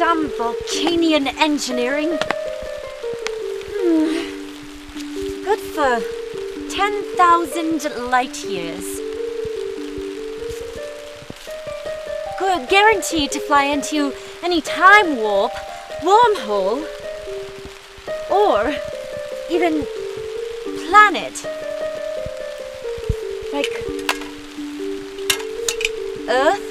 dumb Volcanian engineering. Good for 10,000 light years. Good, guaranteed to fly into any time warp, wormhole, or even planet. Like Earth?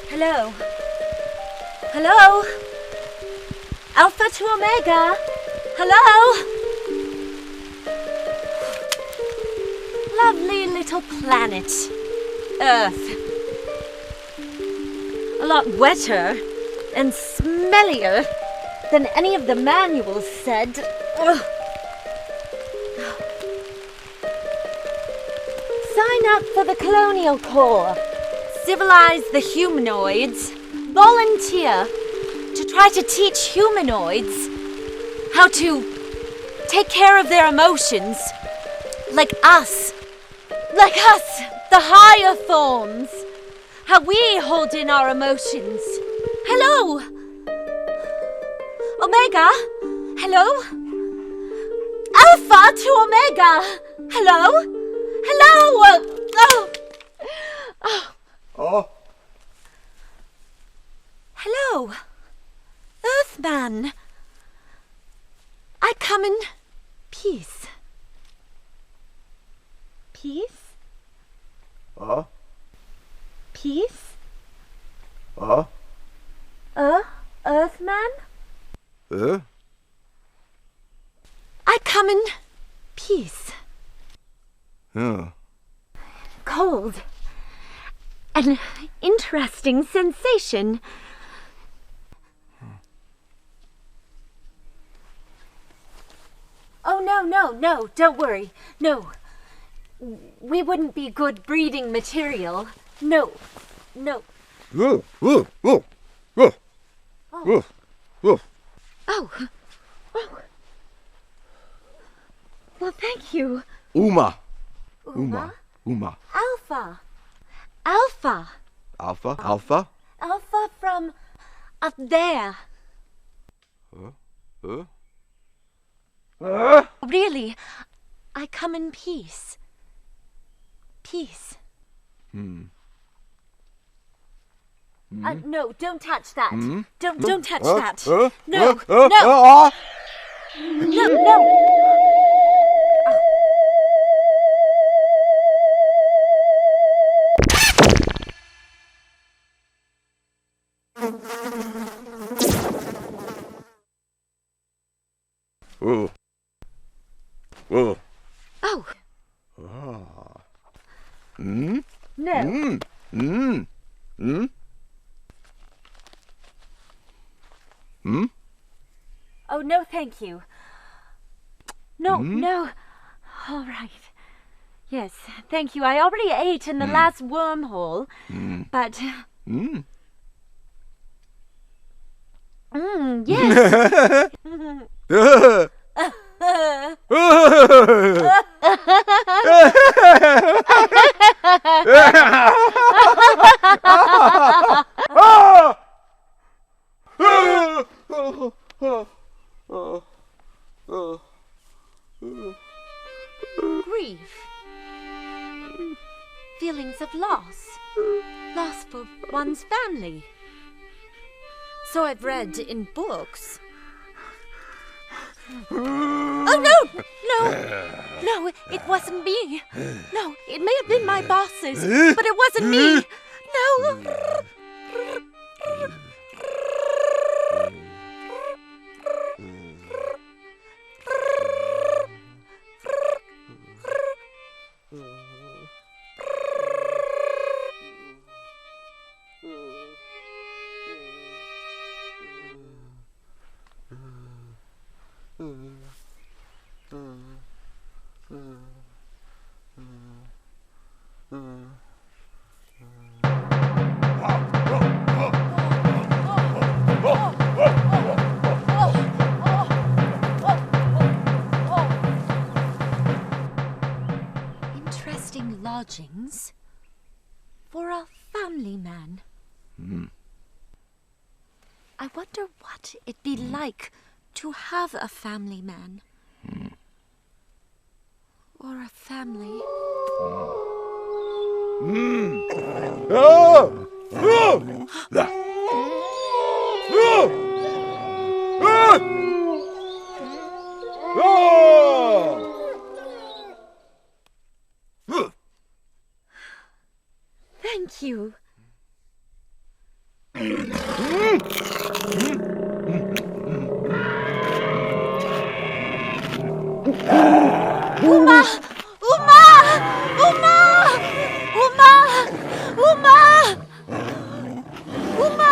Hello? Hello? Alpha to Omega? Hello? Lovely little planet, Earth. A lot wetter and smellier than any of the manuals said. Ugh. Sign up for the Colonial Corps. Civilize the humanoids. Volunteer to try to teach humanoids how to take care of their emotions. Like us. Like us, the higher forms. How we hold in our emotions. Hello? Omega? Hello? Alpha to Omega! Hello? Hello? Oh. Hello? Earthman. I come in peace. Peace? Peace? Earthman? I come in peace. Cold. An interesting sensation. Oh, no, don't worry. No. We wouldn't be good breeding material. No. Oh. Well, thank you. Uma. Alpha. Alpha from up there. Really, I come in peace. Peace. No, don't touch that. Don't touch that. No. Oh. No. Oh, no, thank you. No. All right. Yes, thank you. I already ate in the last wormhole, but... yes. Grief. Feelings of loss. Loss for one's family. So I've read in books. Oh, no, it wasn't me. No, it may have been my bosses, but it wasn't me. No. interesting lodgings for a family man. I wonder what it'd be like to have a family man. Or a family. Thank you. Uma! Uma! Uma! Uma! Uma! Uma! Uma!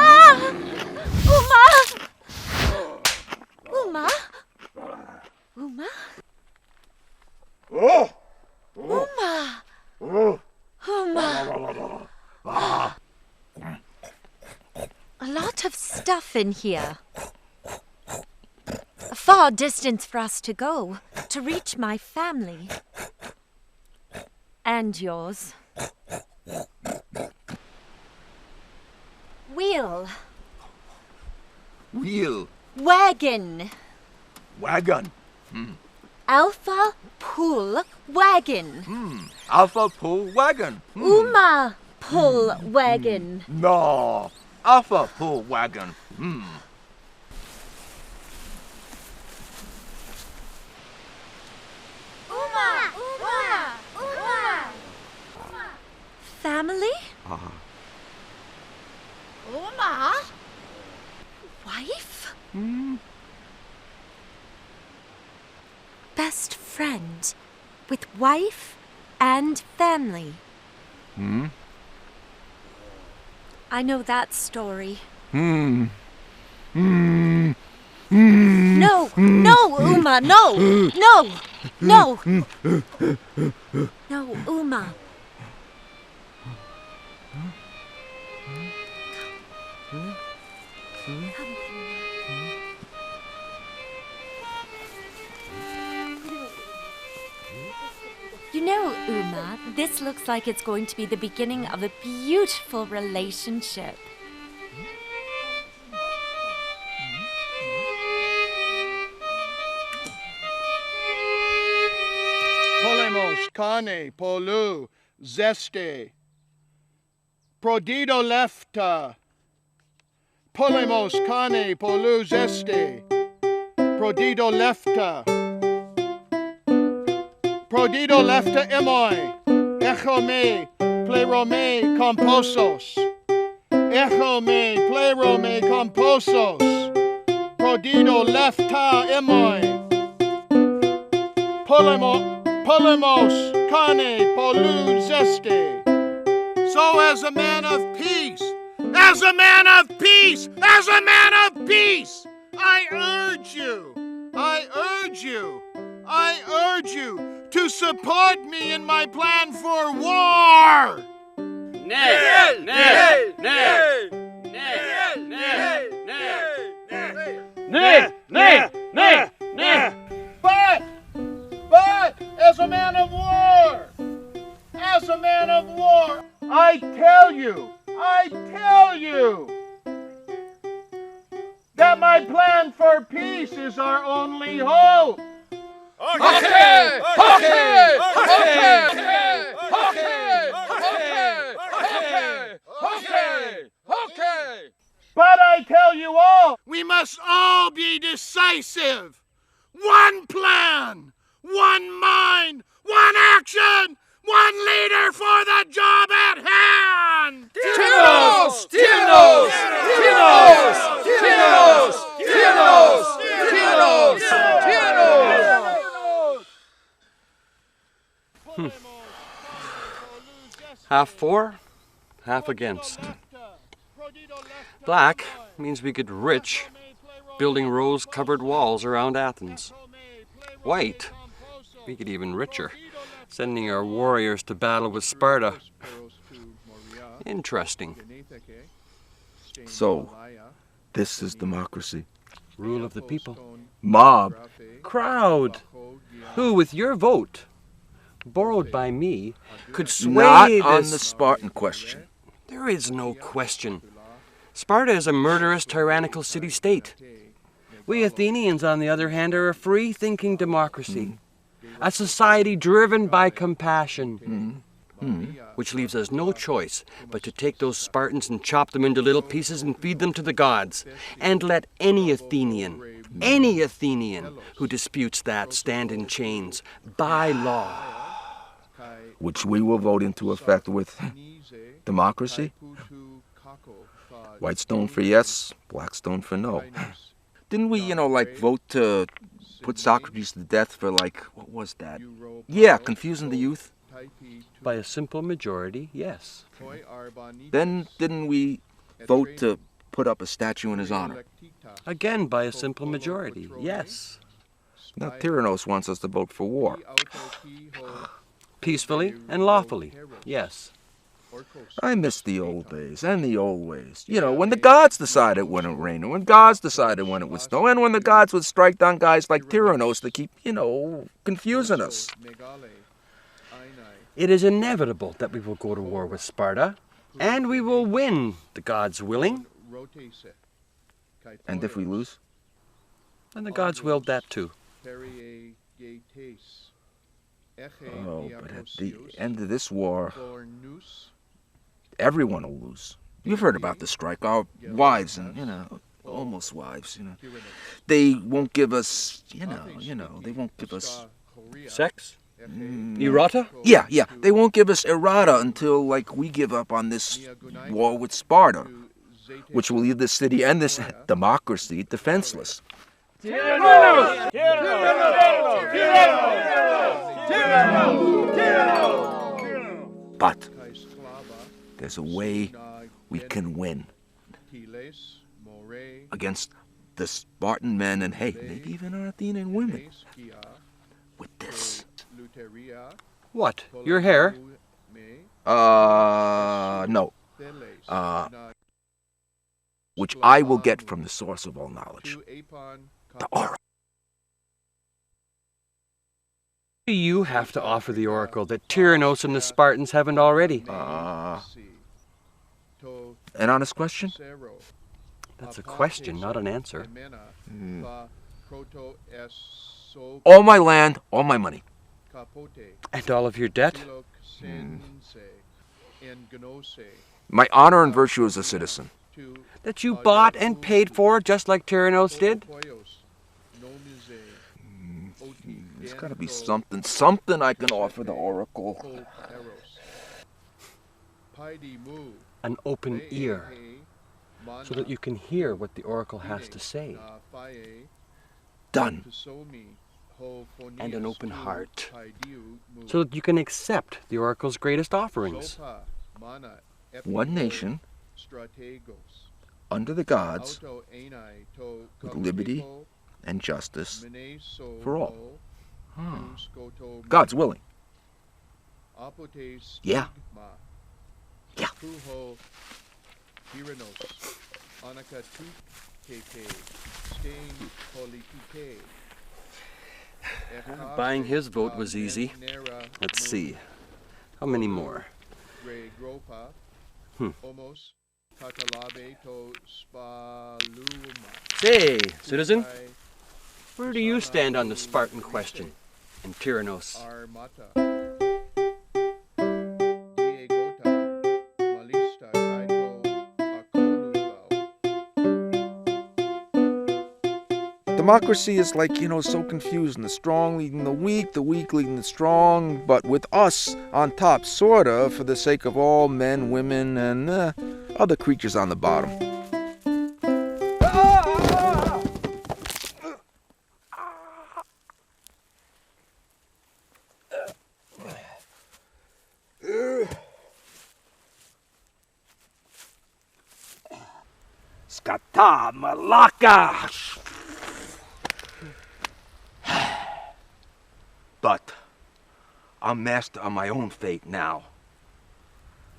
Uma? Uma? Uma! Uma! A lot of stuff in here. A far distance for us to go to reach my family. And yours. Wheel. Wheel. Wagon. Wagon. Alpha pull wagon. Alpha pull wagon. Uma pull wagon. No. Alpha pull wagon. Family? Uma? Wife? Best friend with wife and family. I know that story. No, no, Uma, no, no, no. No, Uma. Come. You know, Uma, this looks like it's going to be the beginning of a beautiful relationship. Polemos, carne, polu, zeste. Prodido lefta. Polemos, carne, polu, zeste. Prodido lefta. Prodido lefta emoi. Echo me, plerome, composos. Echo me, plerome, composos. Prodido lefta emoi. Polemos, carne, polu, zeste. So as a man of peace, as a man of peace, as a man of peace, I urge you to support me in my plan for war. Nay, nay, nay, nay, nay, nay, nay, nay, nay. But, as a man of war, I tell you, that my plan for peace is our only hope. Okay! But I tell you all, we must all be decisive. One plan, one mind, one action, one leader for the job at hand. Tiranos! Half for, half against. Black means we get rich, building rose-covered walls around Athens. White, we get even richer, sending our warriors to battle with Sparta. Interesting. So, this is democracy. Rule of the people. Mob. Crowd. Who, with your vote, borrowed by me, could sway Not this... on the Spartan question. There is no question. Sparta is a murderous, tyrannical city-state. We Athenians, on the other hand, are a free-thinking democracy, a society driven by compassion, which leaves us no choice but to take those Spartans and chop them into little pieces and feed them to the gods, and let any Athenian who disputes that stand in chains by law. Which we will vote into effect with democracy. White stone for yes, black stone for no. Didn't we, vote to put Socrates to death for, what was that? Yeah, confusing the youth. By a simple majority, yes. Then didn't we vote to put up a statue in his honor? Again, by a simple majority, yes. Now Tyrannos wants us to vote for war. Peacefully and lawfully, yes. I miss the old days and the old ways. When the gods decided when it would rain, and when gods decided when it would snow, and when the gods would strike down guys like Tyrannos to keep, confusing us. It is inevitable that we will go to war with Sparta, and we will win, the gods willing. And if we lose? And the gods willed that too. Oh, but at the end of this war, everyone will lose. You've heard about the strike. Our wives and, almost wives, they won't give us, they won't give us... Sex? Errata? Yeah, they won't give us errata until, we give up on this war with Sparta, which will leave this city and this democracy defenseless. But there's a way we can win against the Spartan men and, hey, maybe even our Athenian women with this. What? Your hair? No. Which I will get from the source of all knowledge. The oracle. You have to offer the oracle that Tyrannos and the Spartans haven't already. An honest question? That's a question, not an answer. All my land, all my money. And all of your debt? My honor and virtue as a citizen. That you bought and paid for just like Tyrannos did? There's got to be something I can offer the oracle. An open ear, so that you can hear what the oracle has to say. Done. And an open heart, so that you can accept the oracle's greatest offerings. One nation, under the gods, with liberty and justice for all. God's willing. Yeah. Yeah. Buying his vote was easy. Let's see. How many more? Say, citizen, where do you stand on the Spartan question and Tyrannos? Democracy is so confusing. The strong leading the weak leading the strong, but with us on top, sorta, for the sake of all men, women, and other creatures on the bottom. Skata Malaka! But I'm master of my own fate now.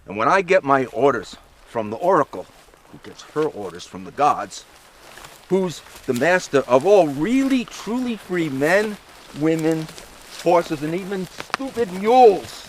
And when I get my orders from the oracle, who gets her orders from the gods, who's the master of all really, truly free men, women, horses and even stupid mules.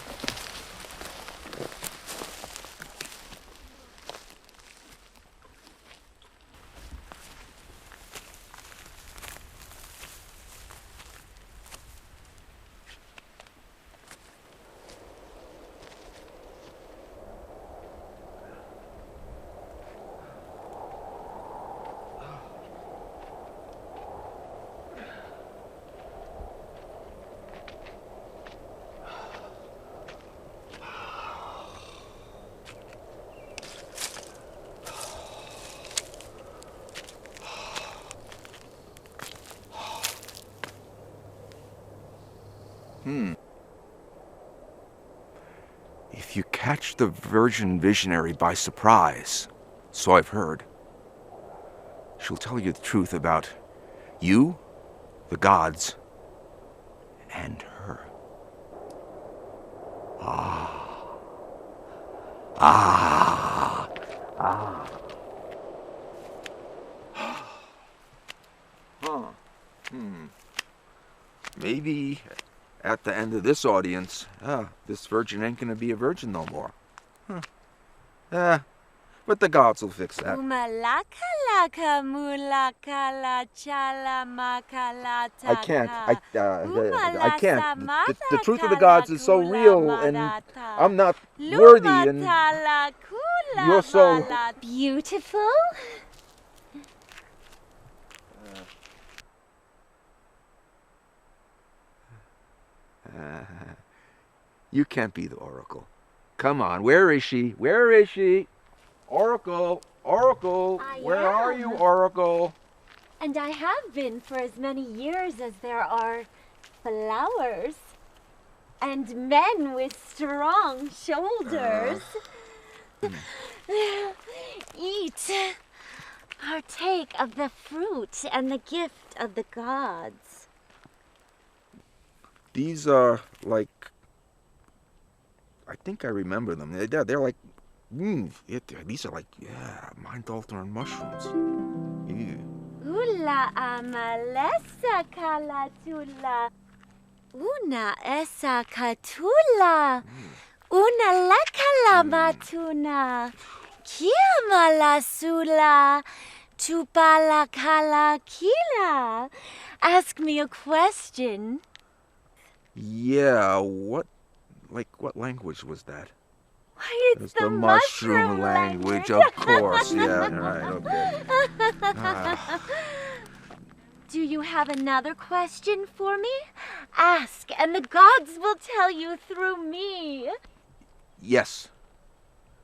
If you catch the Virgin Visionary by surprise, so I've heard, she'll tell you the truth about you, the gods, and her. Maybe at the end of this audience, this virgin ain't gonna be a virgin no more. But the gods will fix that. I can't. I can't. The truth of the gods is so real, and I'm not worthy, and you're so beautiful. You can't be the Oracle. Come on, where is she? Where is she? Oracle, Oracle, where are you, Oracle? And I have been for as many years as there are flowers. And men with strong shoulders. Eat. Partake of the fruit and the gift of the gods. These are like, I think I remember them. They're like, these are like, mind-altering mushrooms. Ew. Ula amalesa kalatula. Una esa katula. Una lakala matuna. Kiamala sula. Tupala kala kila. Ask me a question. Yeah, what language was that? Why, it's the mushroom language. Of course. Yeah, right, okay. Do you have another question for me? Ask, and the gods will tell you through me. Yes.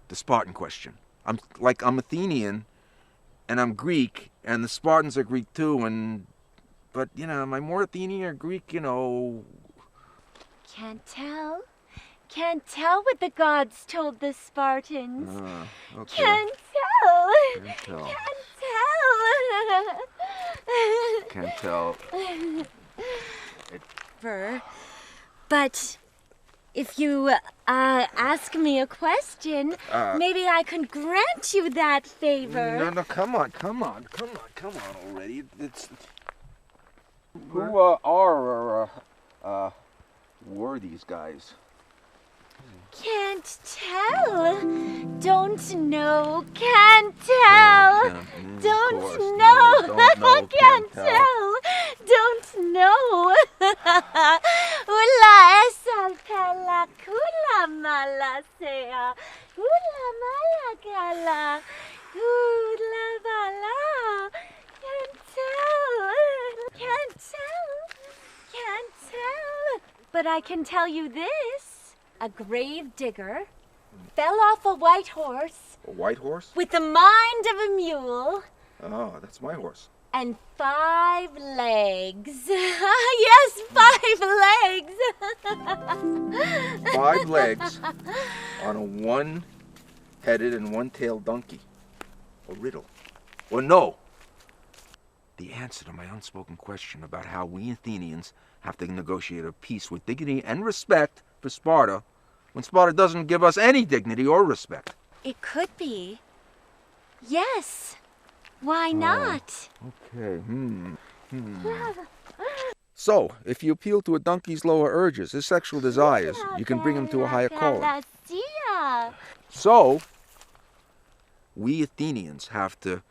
The Spartan question. I'm Athenian, and I'm Greek, and the Spartans are Greek too, but, am I more Athenian or Greek, Can't tell. Can't tell what the gods told the Spartans. Okay. Can't tell. Can't tell. But if you ask me a question, maybe I can grant you that favor. No, come on already. Who were these guys? Can't tell. Don't know. Can't tell. Don't know. Can't tell. Don't know. Ula esa kala kula malasea. Ula malakala. Ula bala. Can't tell. Can't tell. Can't tell. But I can tell you this. A grave digger fell off a white horse. A white horse? With the mind of a mule. Oh, that's my horse. And 5 legs. Yes, 5 legs. 5 legs on a one-headed and one-tailed donkey. A riddle. Or no. The answer to my unspoken question about how we Athenians have to negotiate a peace with dignity and respect for Sparta when Sparta doesn't give us any dignity or respect. It could be. Yes. Why not? Okay. So, if you appeal to a donkey's lower urges, his sexual desires, you can bring him to a higher calling. So, we Athenians have to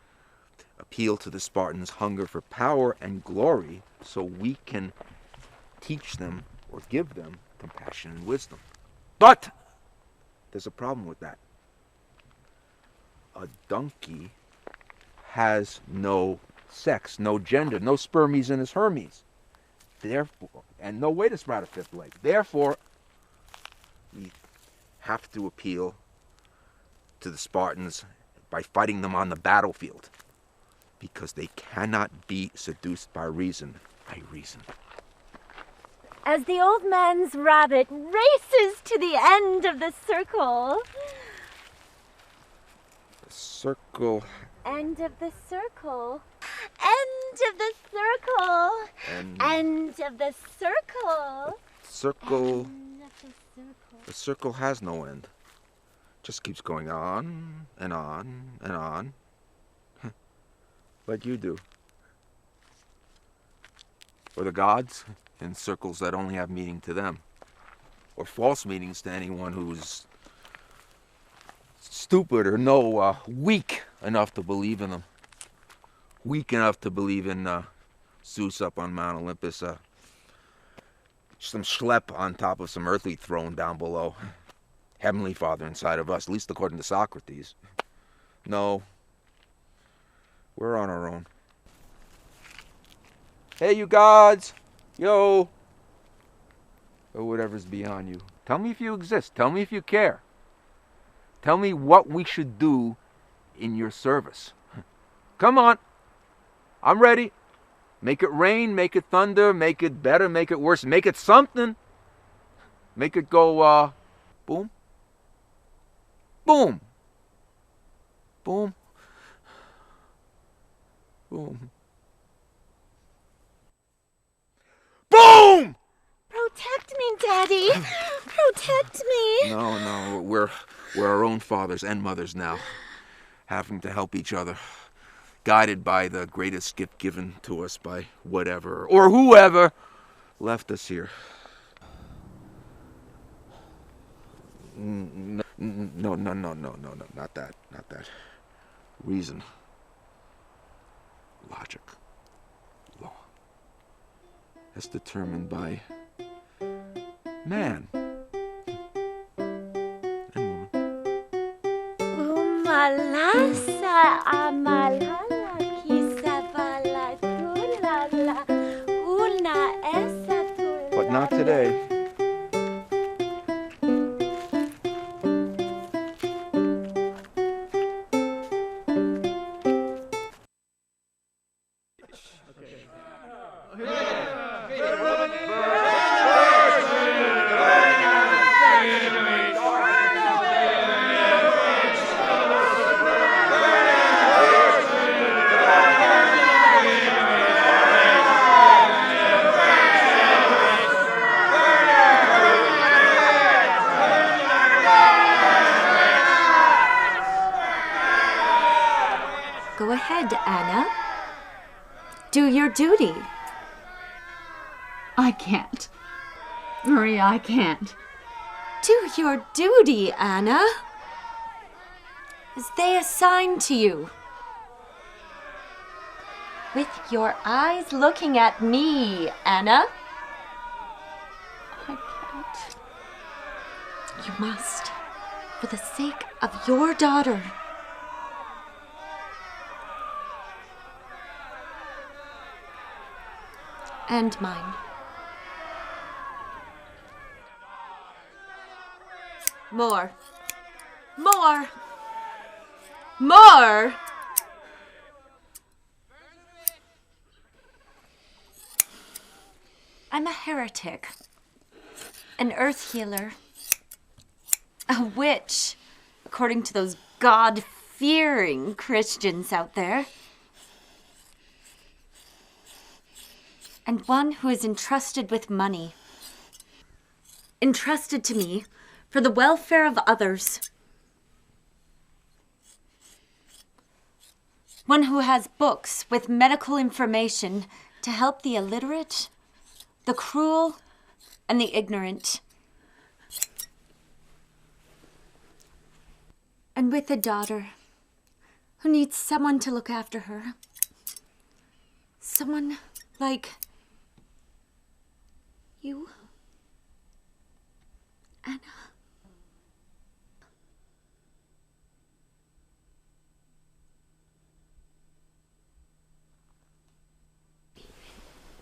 appeal to the Spartans' hunger for power and glory so we can teach them or give them compassion and wisdom. But there's a problem with that. A donkey has no sex, no gender, no spermies in his Hermes. Therefore, and no way to sprout a fifth leg. Therefore, we have to appeal to the Spartans by fighting them on the battlefield, because they cannot be seduced by reason. As the old man's rabbit races to the end of the circle. The circle. End of the circle. End of the circle. End of the circle. Circle. End of the circle. The circle has no end. Just keeps going on and on and on. Like you do. Or the gods in circles that only have meaning to them. Or false meanings to anyone who's stupid or weak enough to believe in them. Weak enough to believe in Zeus up on Mount Olympus. Some schlep on top of some earthly throne down below. Heavenly Father inside of us, at least according to Socrates. No. We're on our own. Hey, you gods! Yo! Or whatever's beyond you. Tell me if you exist. Tell me if you care. Tell me what we should do in your service. Come on. I'm ready. Make it rain, make it thunder, make it better, make it worse. Make it something. Make it go, boom. Boom. Boom. Boom. Boom! Protect me, Daddy. Protect me. No, we're our own fathers and mothers now, having to help each other, guided by the greatest gift given to us by whatever or whoever left us here. No, not that. Reason. Logic. Law. As determined by man and woman. Umalasa amalala kisabala tulala una esa tulala. But not today. Go ahead, Anna. Do your duty. I can't. Maria, I can't. Do your duty, Anna. As they assign to you. With your eyes looking at me, Anna. I can't. You must, for the sake of your daughter. And mine. More. More. More! I'm a heretic. An earth healer. A witch, according to those God-fearing Christians out there. And one who is entrusted with money. Entrusted to me for the welfare of others. One who has books with medical information to help the illiterate the cruel and the ignorant. And with a daughter who needs someone to look after her. Someone like you, Anna.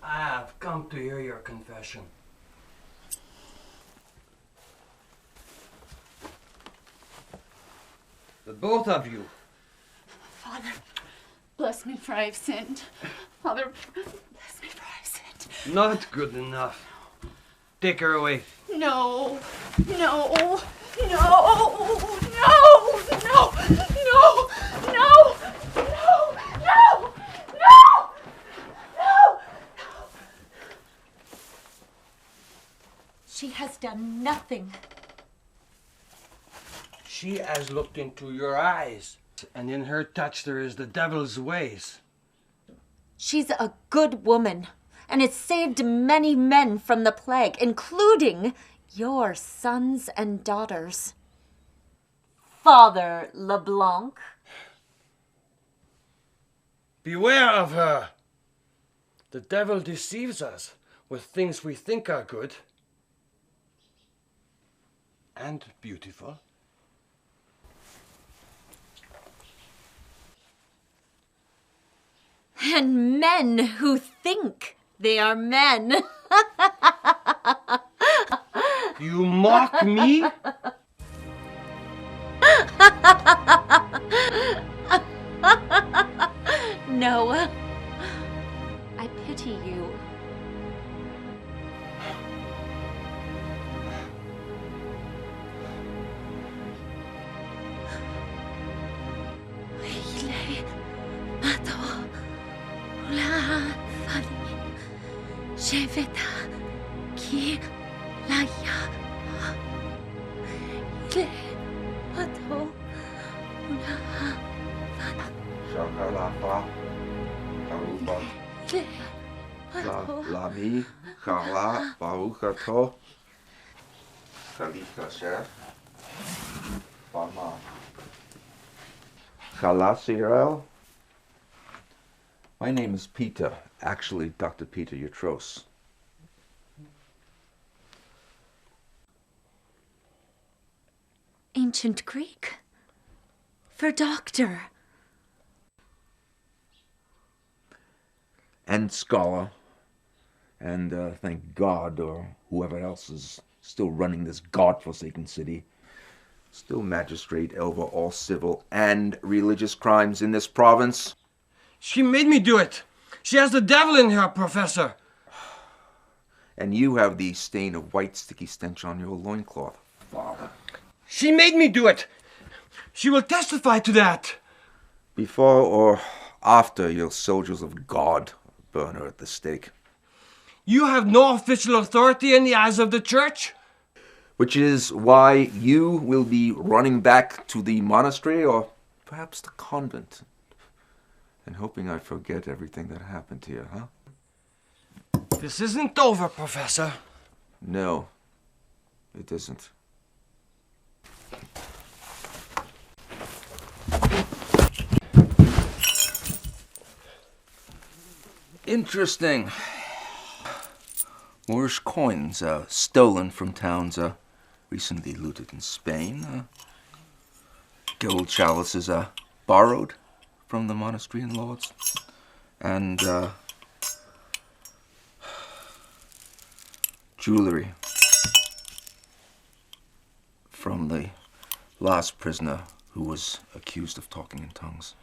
I have come to hear your confession. The both of you. Father, bless me for I have sinned. Father, bless me for I have sinned. Not good enough. Take her away. No, no, no, no, no, no, no, no, no, no, no, no. She has done nothing. She has looked into your eyes, and in her touch there is the devil's ways. She's a good woman, and has saved many men from the plague, including your sons and daughters. Father LeBlanc. Beware of her. The devil deceives us with things we think are good and beautiful. And men who think they are men. You mock me? No, I pity you. Shakalafa, Karuba, Lami, Kala, Barukato, Kalika Chef, Bama, Kalasirel. My name is Peter, actually Dr. Peter Yatros. Ancient Greek. For doctor. And scholar, and thank God, or whoever else is still running this godforsaken city, still magistrate over all civil and religious crimes in this province. She made me do it. She has the devil in her, Professor. And you have the stain of white sticky stench on your loincloth, Father. She made me do it. She will testify to that. Before or after your soldiers of God burn her at the stake. You have no official authority in the eyes of the church. Which is why you will be running back to the monastery or perhaps the convent. And hoping I forget everything that happened here, huh? This isn't over, Professor. No, it isn't. Interesting. Moorish coins stolen from towns recently looted in Spain. Gold chalices borrowed from the monastery and lords. And jewelry from the last prisoner who was accused of talking in tongues,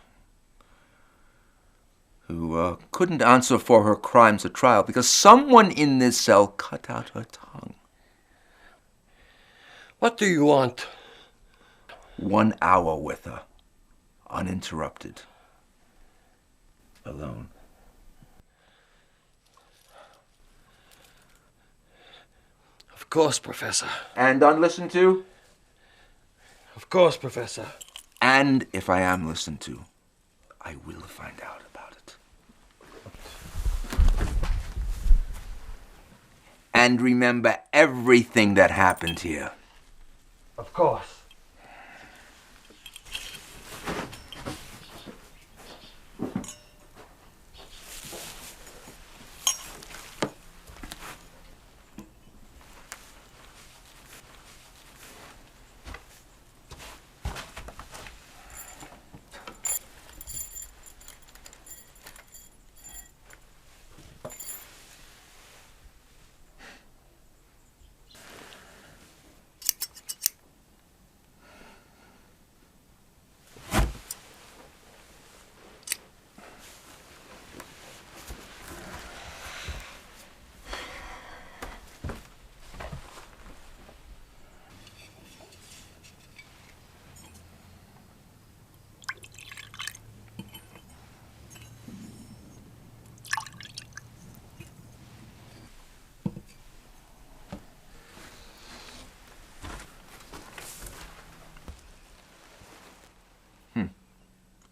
who couldn't answer for her crimes at trial because someone in this cell cut out her tongue. What do you want? 1 hour with her, uninterrupted, alone. Of course, Professor. And unlistened to? Of course, Professor. And if I am listened to, I will find out about it. and remember everything that happened here. Of course.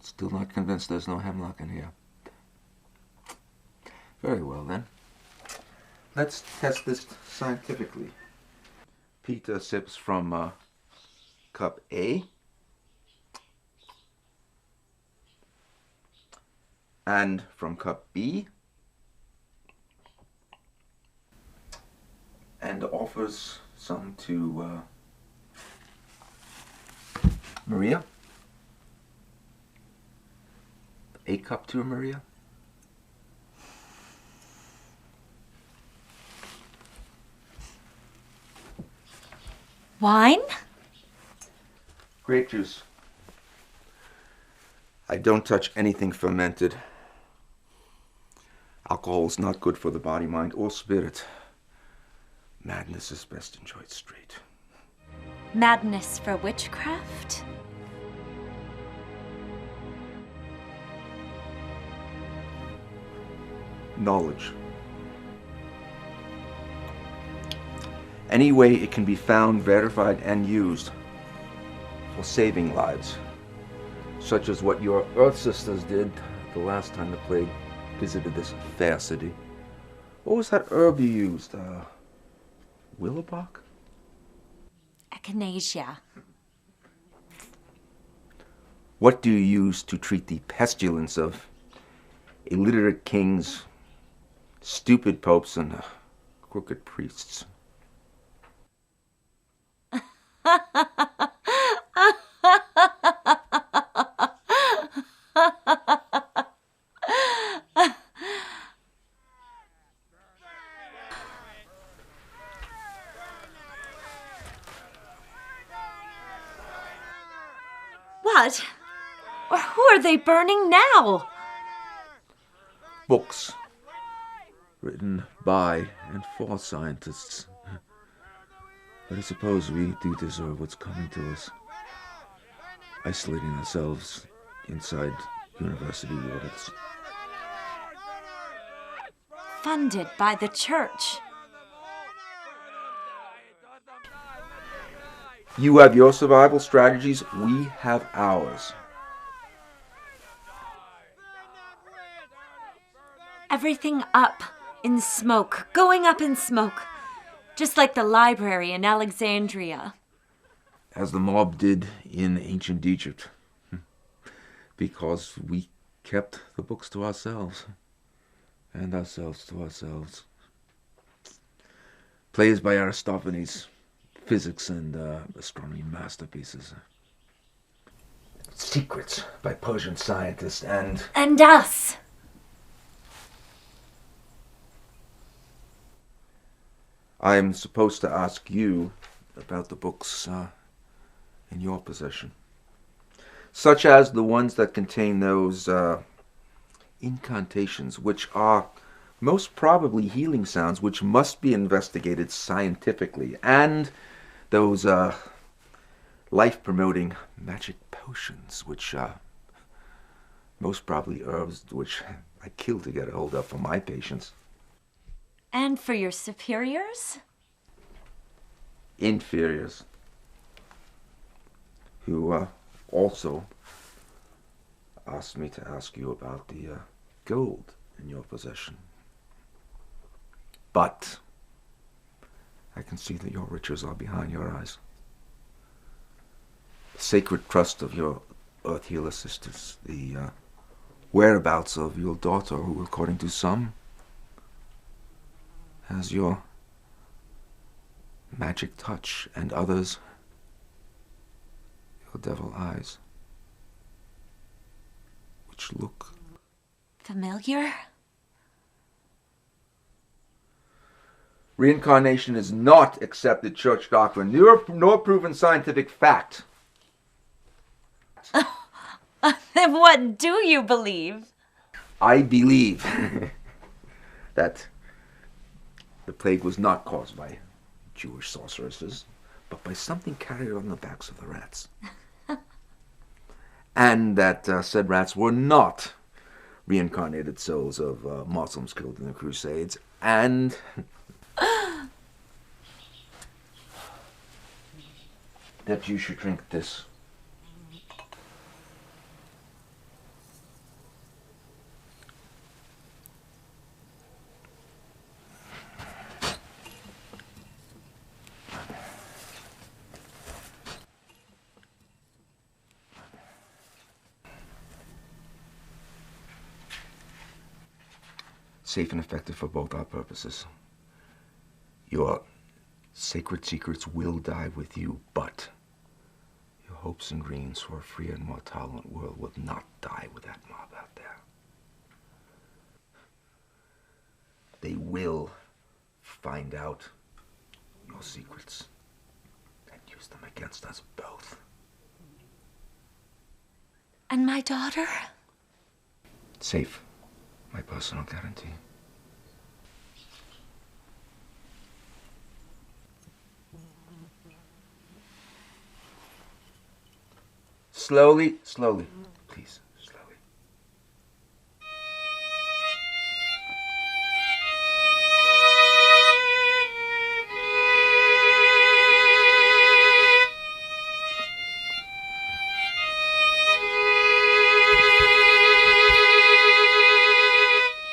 Still not convinced there's no hemlock in here. Very well, then. Let's test this scientifically. Peter sips from cup A. And from cup B. And offers some to Maria. A cup to Maria. Wine? Grape juice. I don't touch anything fermented. Alcohol is not good for the body, mind, or spirit. Madness is best enjoyed straight. Madness for witchcraft? Knowledge. Any way it can be found, verified, and used for saving lives, such as what your Earth sisters did the last time the plague visited this fair city. What was that herb you used? Willow bark? Echinacea. What do you use to treat the pestilence of illiterate kings, stupid popes, and crooked priests? What? Or who are they burning now? Books written by and for scientists. But I suppose we do deserve what's coming to us. Isolating ourselves inside university waters. Funded by the church. You have your survival strategies, we have ours. Everything up in smoke, going up in smoke. Just like the library in Alexandria. As the mob did in ancient Egypt. Because we kept the books to ourselves. And ourselves to ourselves. Plays by Aristophanes. Physics and astronomy masterpieces. Secrets by Persian scientists and... And us. I'm supposed to ask you about the books in your possession. Such as the ones that contain those incantations, which are most probably healing sounds, which must be investigated scientifically, and those life-promoting magic potions, which most probably herbs which I kill to get a hold of for my patients. And for your superiors? Inferiors. Who also asked me to ask you about the gold in your possession. But I can see that your riches are behind your eyes. The sacred trust of your Earth Healer sisters, the whereabouts of your daughter, who, according to some, has your magic touch, and others, your devil eyes, which look Familiar? Reincarnation is not accepted church doctrine, nor proven scientific fact. Then what do you believe? I believe that the plague was not caused by Jewish sorceresses, but by something carried on the backs of the rats. And that said rats were not reincarnated souls of Muslims killed in the Crusades, and that you should drink this. Safe and effective for both our purposes. Your sacred secrets will die with you, but your hopes and dreams for a free and more tolerant world will not die with that mob out there. They will find out your secrets and use them against us both. And my daughter? Safe. My personal guarantee. Slowly, slowly, please, slowly.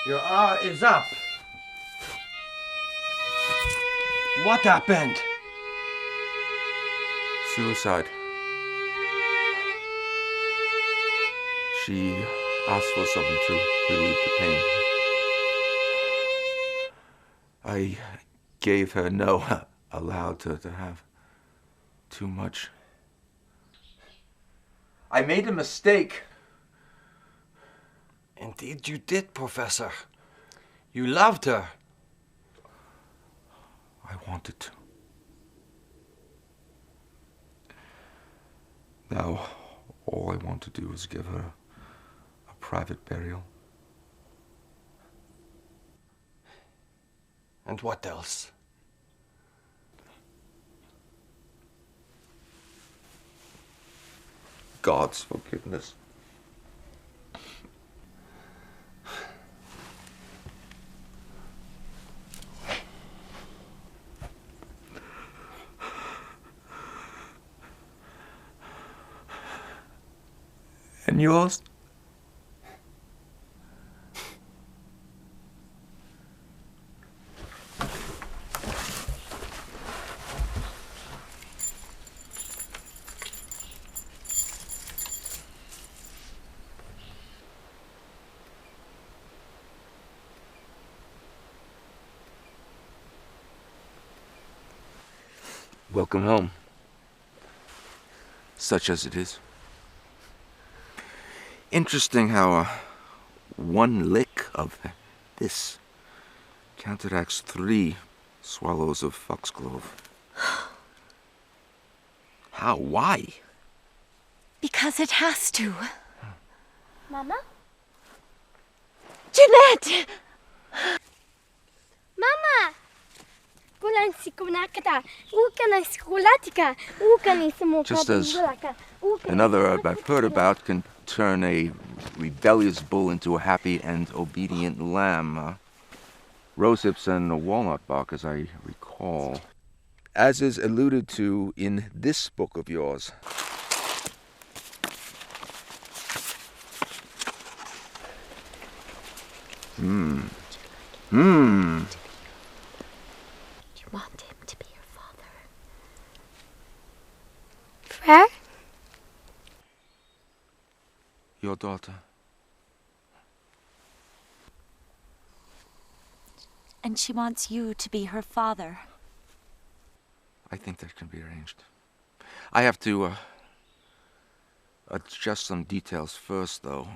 Your hour is up. What happened? Suicide. She asked for something to relieve the pain. I gave her no, allowed her to have too much. I made a mistake. Indeed you did, Professor. You loved her. I wanted to. Now, all I want to do is give her a private burial. And what else? God's forgiveness. And yours? Welcome home. Such as it is. Interesting how one lick of this counteracts 3 swallows of foxglove. How? Why? Because it has to. Mama? Jeanette! Mama! Bulan si kunakata, ukana skulatika, ukani sumo. Just as another herb I've heard about can turn a rebellious bull into a happy and obedient lamb. Rosehips and walnut bark, as I recall. As is alluded to in this book of yours. You want him to be your Frère? Your daughter. And she wants you to be her father. I think that can be arranged. I have to adjust some details first, though.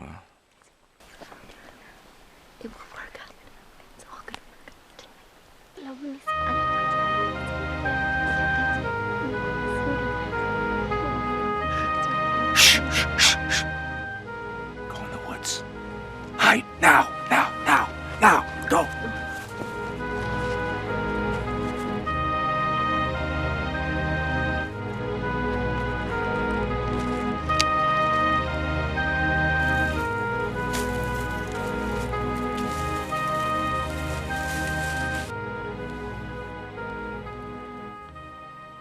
It will work out. It's all gonna work out. Love me. Shh, shh, shh, shh. Go in the woods. Hide now, now, now, now. Go.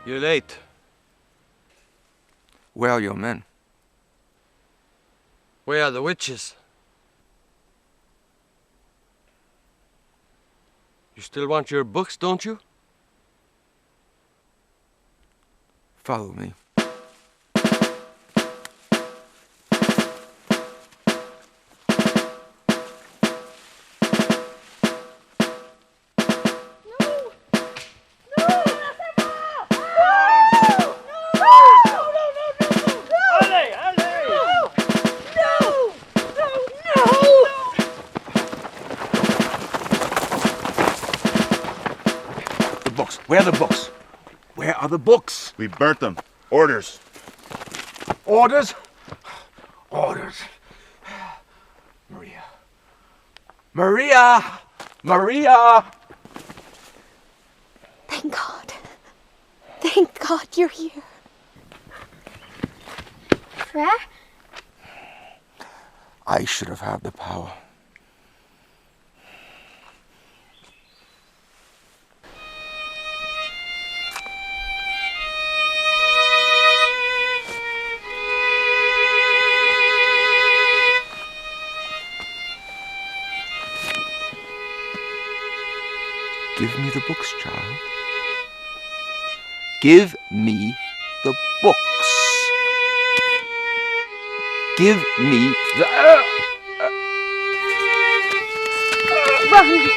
You're late. Where are your men? Where are the witches? You still want your books, don't you? Follow me. Where are the books? Where are the books? We burnt them. Orders. Orders? Orders. Maria. Maria! Maria! Thank God. Thank God you're here. Frère? I should have had the power. Give me the books, child. Give me the books. Give me the... Run!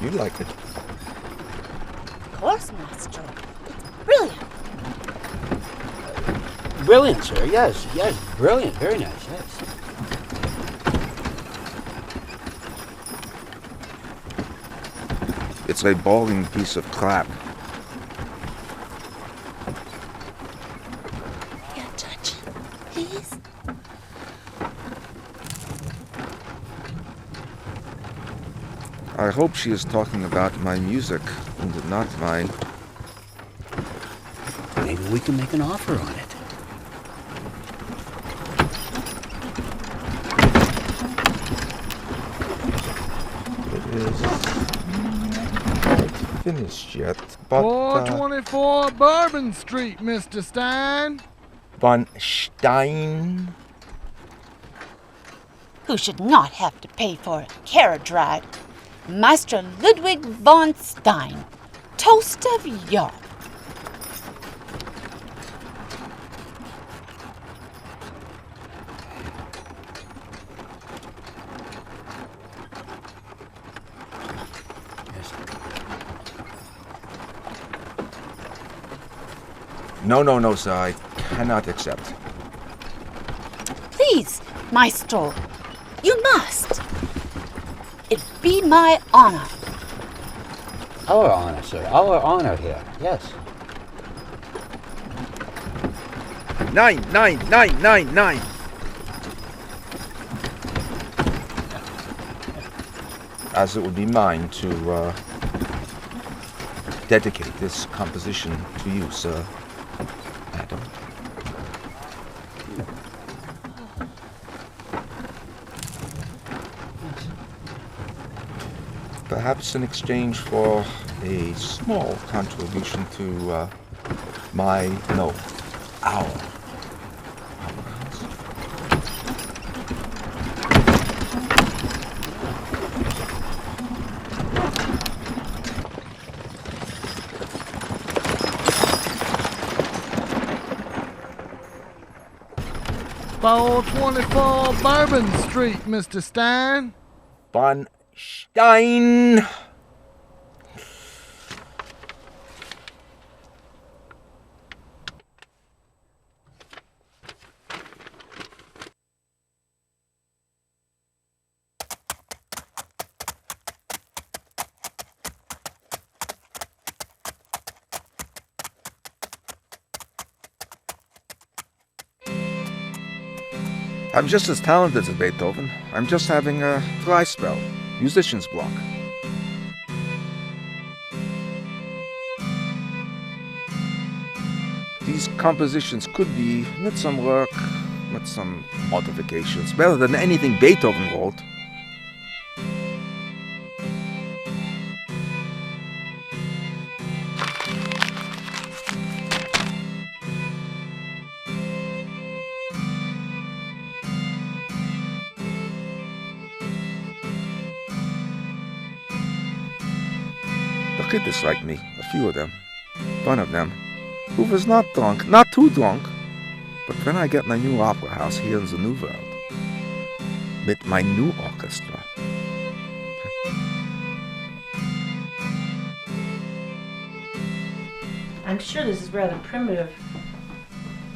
You like it? Of course, Master. It's brilliant. Brilliant, sir. Yes, yes. Brilliant. Very nice, yes. It's a balding piece of crap. Can't touch it, please. I hope she is talking about my music and not mine. Maybe we can make an offer on it. It is not finished yet, but... 424 Bourbon Street, Mr. Stein. Von Stein? Who should not have to pay for a carriage ride? Master Ludwig von Stein, toast of Europe. No, sir. I cannot accept. Please, Maestro, you must. It be my honor. Our honor, sir. Our honor here. Yes. 9. As it would be mine to dedicate this composition to you, sir, madam. Perhaps in exchange for a small contribution to our. Four 24 Bourbon Street, Mr. Stein. Von Stein. I'm just as talented as Beethoven. I'm just having a dry spell. Musician's block. These compositions could be, with some work, with some modifications, better than anything Beethoven wrote. The kiddies like me, a few of them. One of them, who was not drunk, not too drunk, but when I get my new opera house here in the New World, with my new orchestra. I'm sure this is rather primitive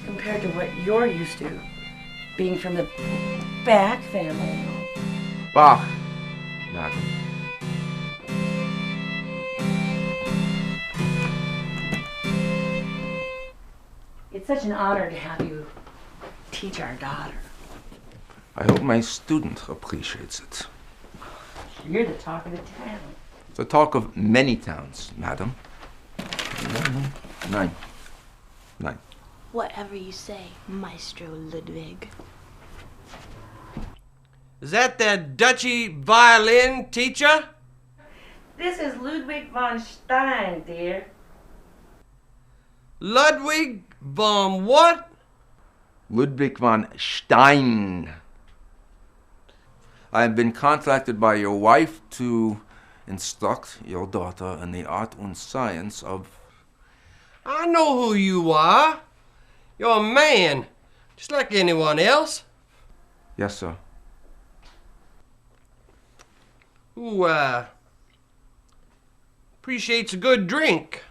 compared to what you're used to, being from the Bach family. Bach, madam. It's such an honor to have you teach our daughter. I hope my student appreciates it. You're the talk of the town. The talk of many towns, madam. 9. Whatever you say, Maestro Ludwig. Is that Dutchy violin teacher? This is Ludwig von Stein, dear. Ludwig von what? Ludwig von Stein. I have been contacted by your wife to instruct your daughter in the art and science of... I know who you are. You're a man, just like anyone else. Yes, sir. Who, appreciates a good drink.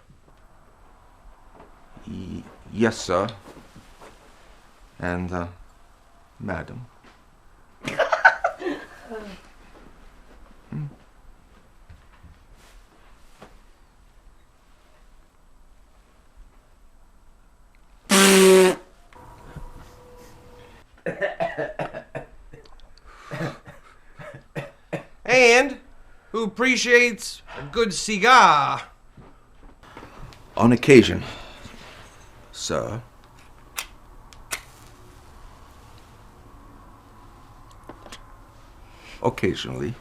Yes, sir. And, madam. And who appreciates a good cigar. On occasion, sir. Occasionally.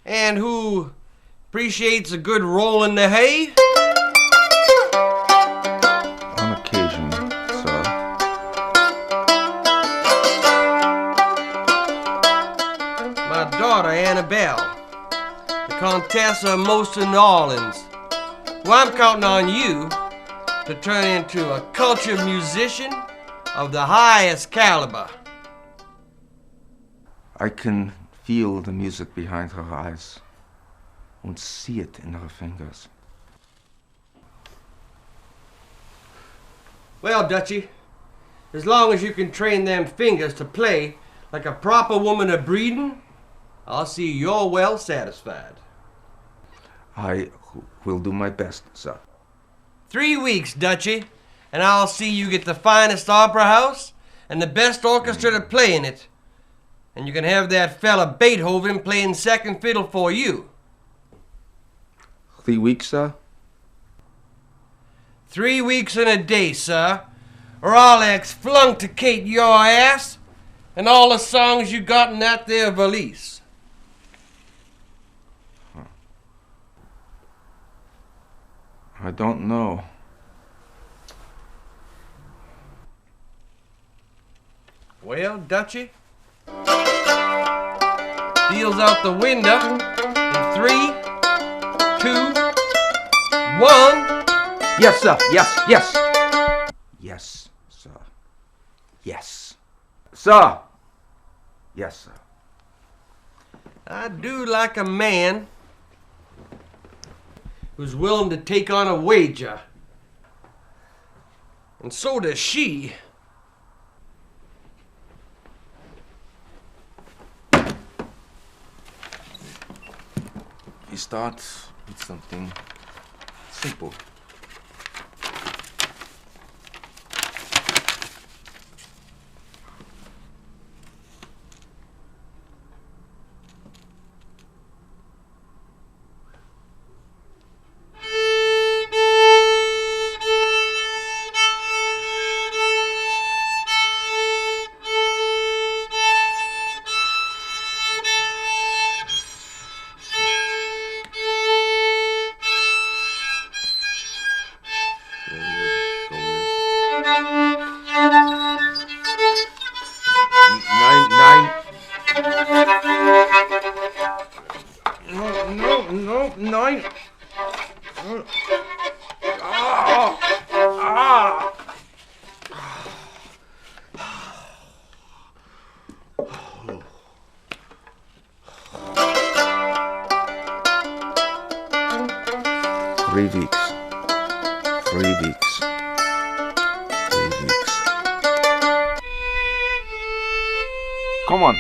And who appreciates a good roll in the hay? On occasion, sir. My daughter, Annabelle, the Countess of most of New Orleans. Well, I'm counting on you to turn into a cultured musician of the highest caliber. I can feel the music behind her eyes. und see it in her fingers. Well, Dutchie, as long as you can train them fingers to play like a proper woman of breeding, I'll see you're well satisfied. I will do my best, sir. 3 weeks, Dutchie, and I'll see you get the finest opera house and the best orchestra to play in it. And you can have that fella Beethoven playing second fiddle for you. 3 weeks, sir? 3 weeks and a day, sir, or I'll exflunkticate your ass and all the songs you got in that there valise. I don't know. Well, Dutchie, deal's out the window in 3, 2, 1. Yes, sir. Yes, yes. Yes, sir. Yes. Sir. Yes, sir. I do like a man who's willing to take on a wager. And so does she. We start with something simple. Nine. Three weeks. 3 weeks. 3 weeks. Come on.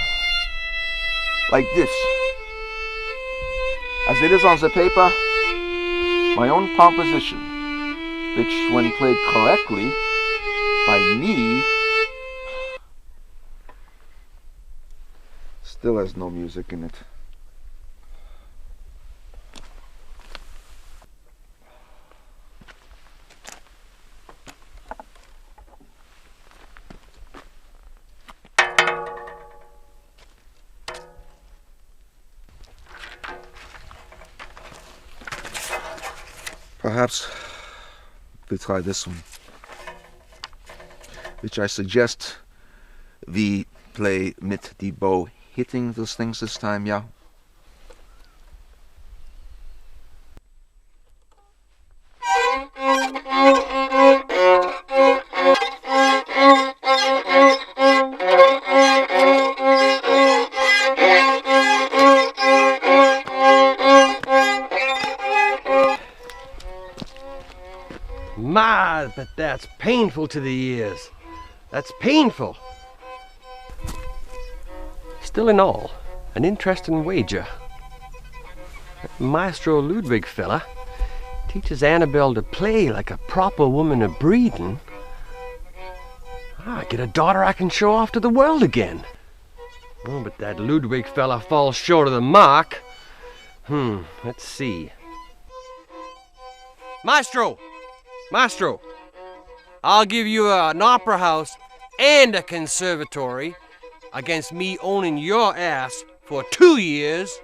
Like this. As it is on the paper, my own composition, which when played correctly by me, still has no music in it. Perhaps we try this one, which I suggest we play mit the bow hitting those things this time, yeah? My, but that's painful to the ears. That's painful. Still in all, an interesting wager. That Maestro Ludwig fella teaches Annabelle to play like a proper woman of breeding. I get a daughter I can show off to the world again. Oh, but that Ludwig fella falls short of the mark. Let's see. Maestro! Maestro, I'll give you an opera house and a conservatory against me owning your ass for 2 years.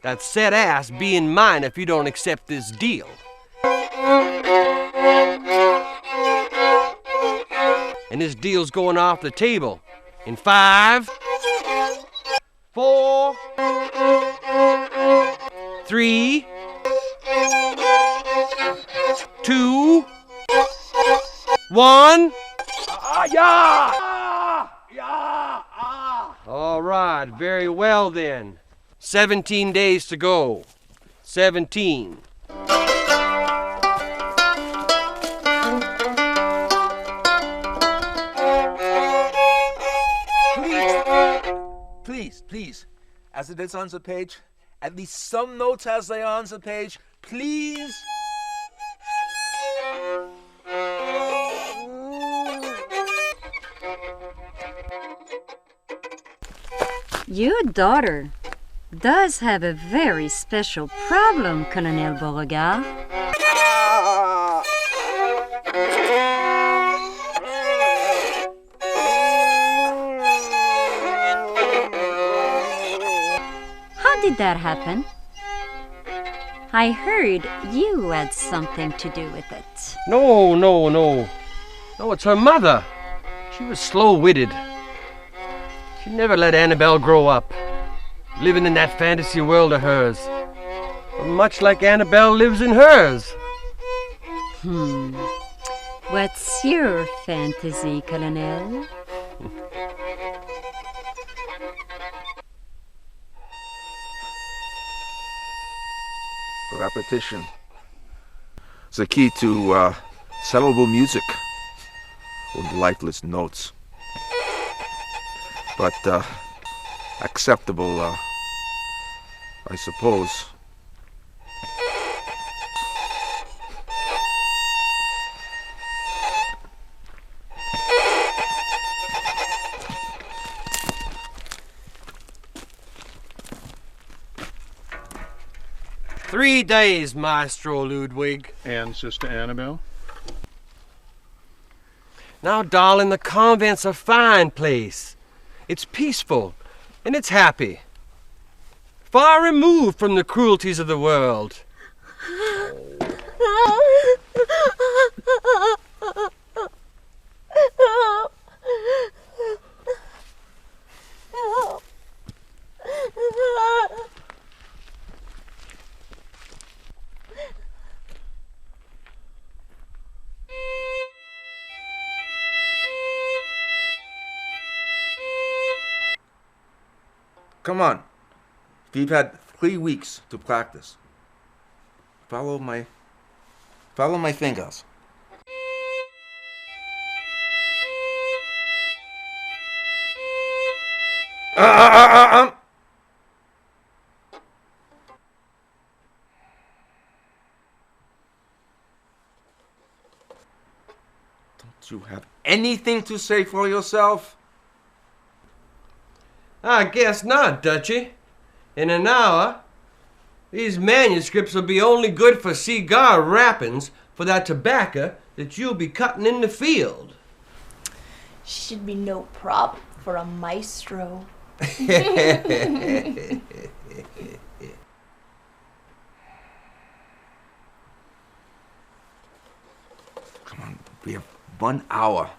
That said ass being mine if you don't accept this deal. And this deal's going off the table in 5, 4, 3, 2, 1. Yeah! Yeah! All right, very well then. 17 days to go. 17. Please, as it is on the page, at least some notes as they are on the page, please. Your daughter does have a very special problem, Colonel Beauregard. How did that happen? I heard you had something to do with it. No. No, it's her mother. She was slow-witted. She never let Annabelle grow up, living in that fantasy world of hers. Much like Annabelle lives in hers. What's your fantasy, Colonel? Repetition. It's the key to sellable music with lifeless notes. But acceptable, I suppose. Three days, Maestro Ludwig. And Sister Annabelle? Now, darling, the convent's a fine place. It's peaceful, and it's happy. Far removed from the cruelties of the world. Come on. We've had 3 weeks to practice. Follow my fingers. Don't you have anything to say for yourself? I guess not, Dutchy. In an hour, these manuscripts will be only good for cigar wrappings for that tobacco that you'll be cutting in the field. Should be no problem for a maestro. Come on, we have 1 hour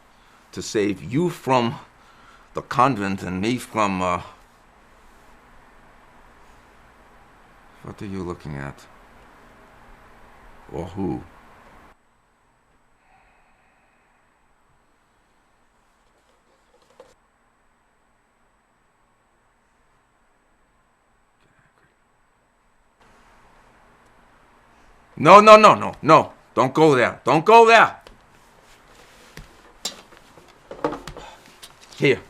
to save you from the convent and me from, What are you looking at? Or who? No. Don't go there. Don't go there. Here.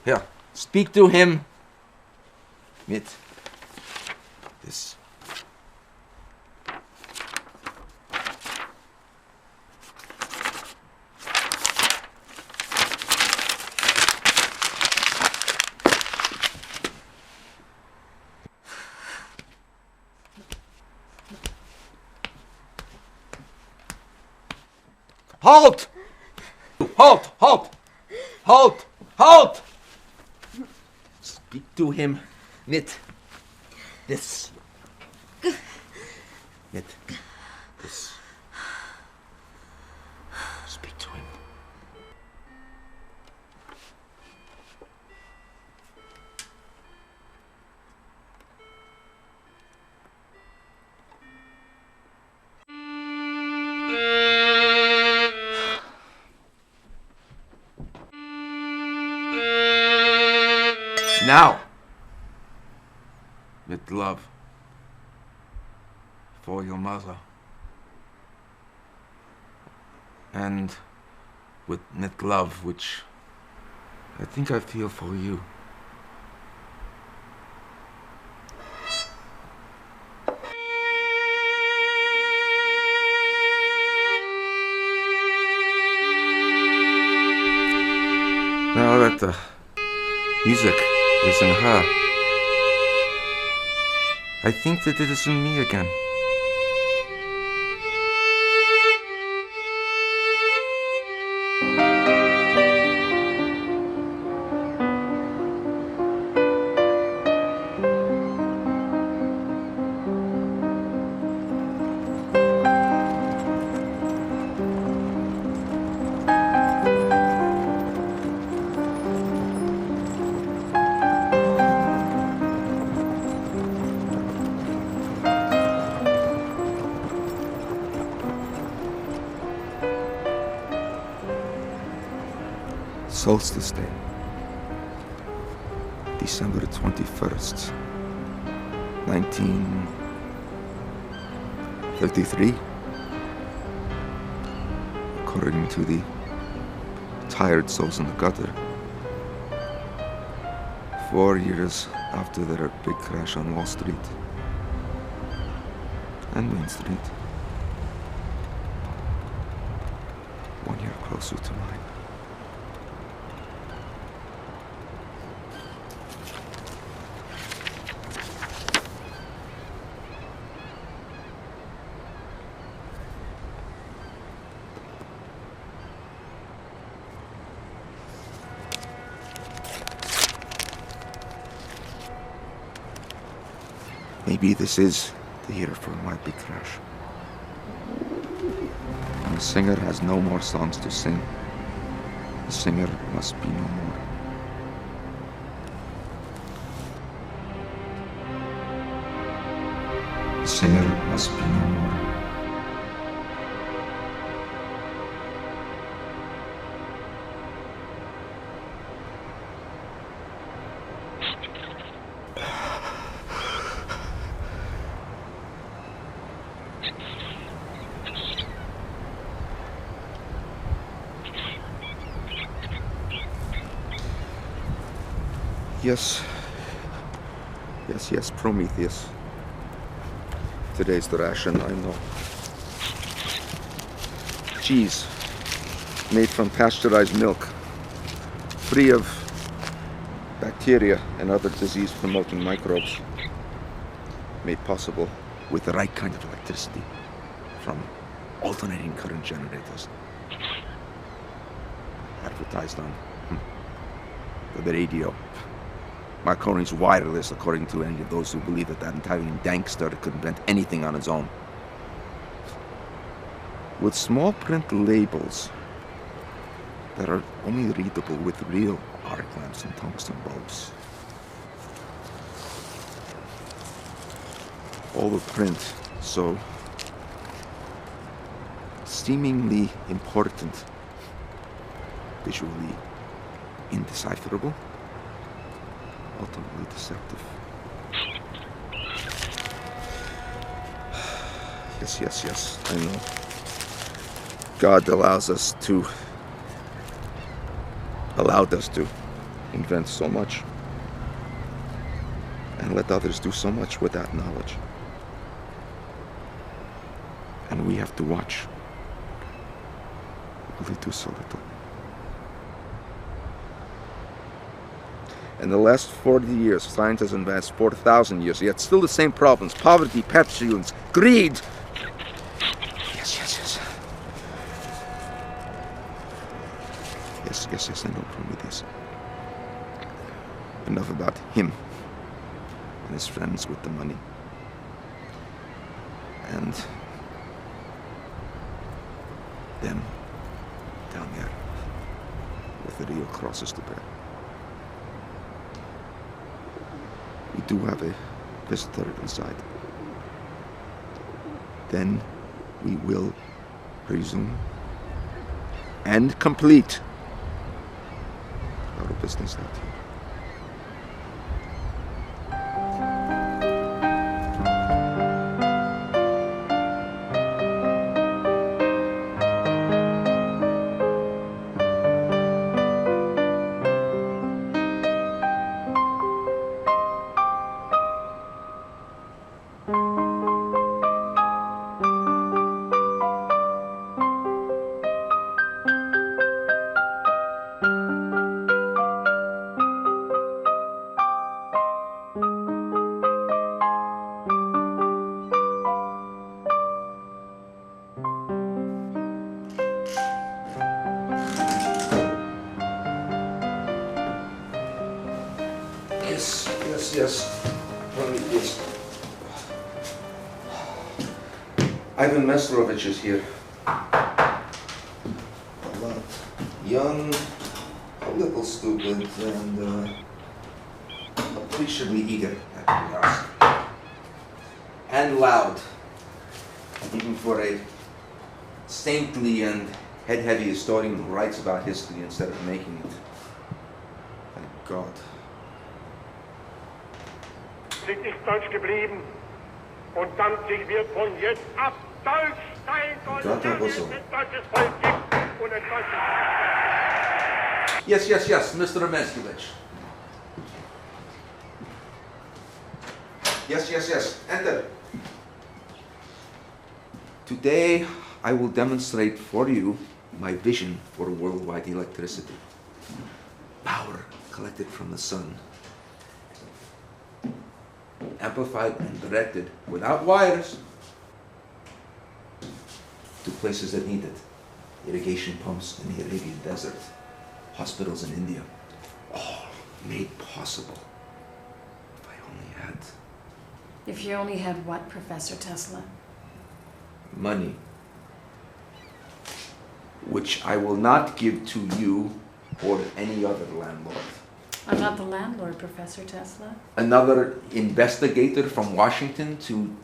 Speak to him with this. Halt! Halt! Speak to him with this. With this. Speak to him. Now. with love for your mother. And with love which I think I feel for you. Now that the music is in her, I think that it is in me again. Solstice Day, December 21st, 1933. According to the tired souls in the gutter, 4 years after their big crash on Wall Street and Main Street, 1 year closer to mine. Maybe this is the year for my big crash. When a singer has no more songs to sing, the singer must be no more. The singer must be no more. Yes, Prometheus. Today's the ration, I know. Cheese, made from pasteurized milk, free of bacteria and other disease-promoting microbes, made possible with the right kind of electricity from alternating current generators. Advertised on the radio. Marconi's wireless, according to any of those who believe that Italian dankster could invent anything on its own. With small print labels that are only readable with real arc lamps and tungsten bulbs. All the print so seemingly important, visually indecipherable, ultimately deceptive. Yes, I know. God allowed us to invent so much and let others do so much with that knowledge. And we have to watch while they do so little. In the last 40 years, science has advanced 4,000 years, yet still the same problems. Poverty, pestilence, greed. Yes, I know Prometheus. Enough about him and his friends with the money. And them down there with the real crosses to bear. We do have a visitor inside. Then we will resume and complete our business out here. yes. Yes. Ivan Mesrovich is here. Well, young, a little stupid, and appreciably eager at curiosity. And loud, even for a saintly and head-heavy historian who writes about history instead of making it. Thank God. Sind nicht deutsch geblieben. Und Danzig wird von jetzt ab deutsch sein, soll es ein deutsches Volk gibt und ein deutsches... Yes, Mr. Meskovich. Yes. Enter. Today, I will demonstrate for you my vision for worldwide electricity. Power collected from the sun. Amplified and directed without wires to places that need it. Irrigation pumps in the Arabian desert. Hospitals in India. All made possible. If I only had... If you only had what, Professor Tesla? money, which I will not give to you or any other landlord. I'm not the landlord, Professor Tesla. Another investigator from Washington to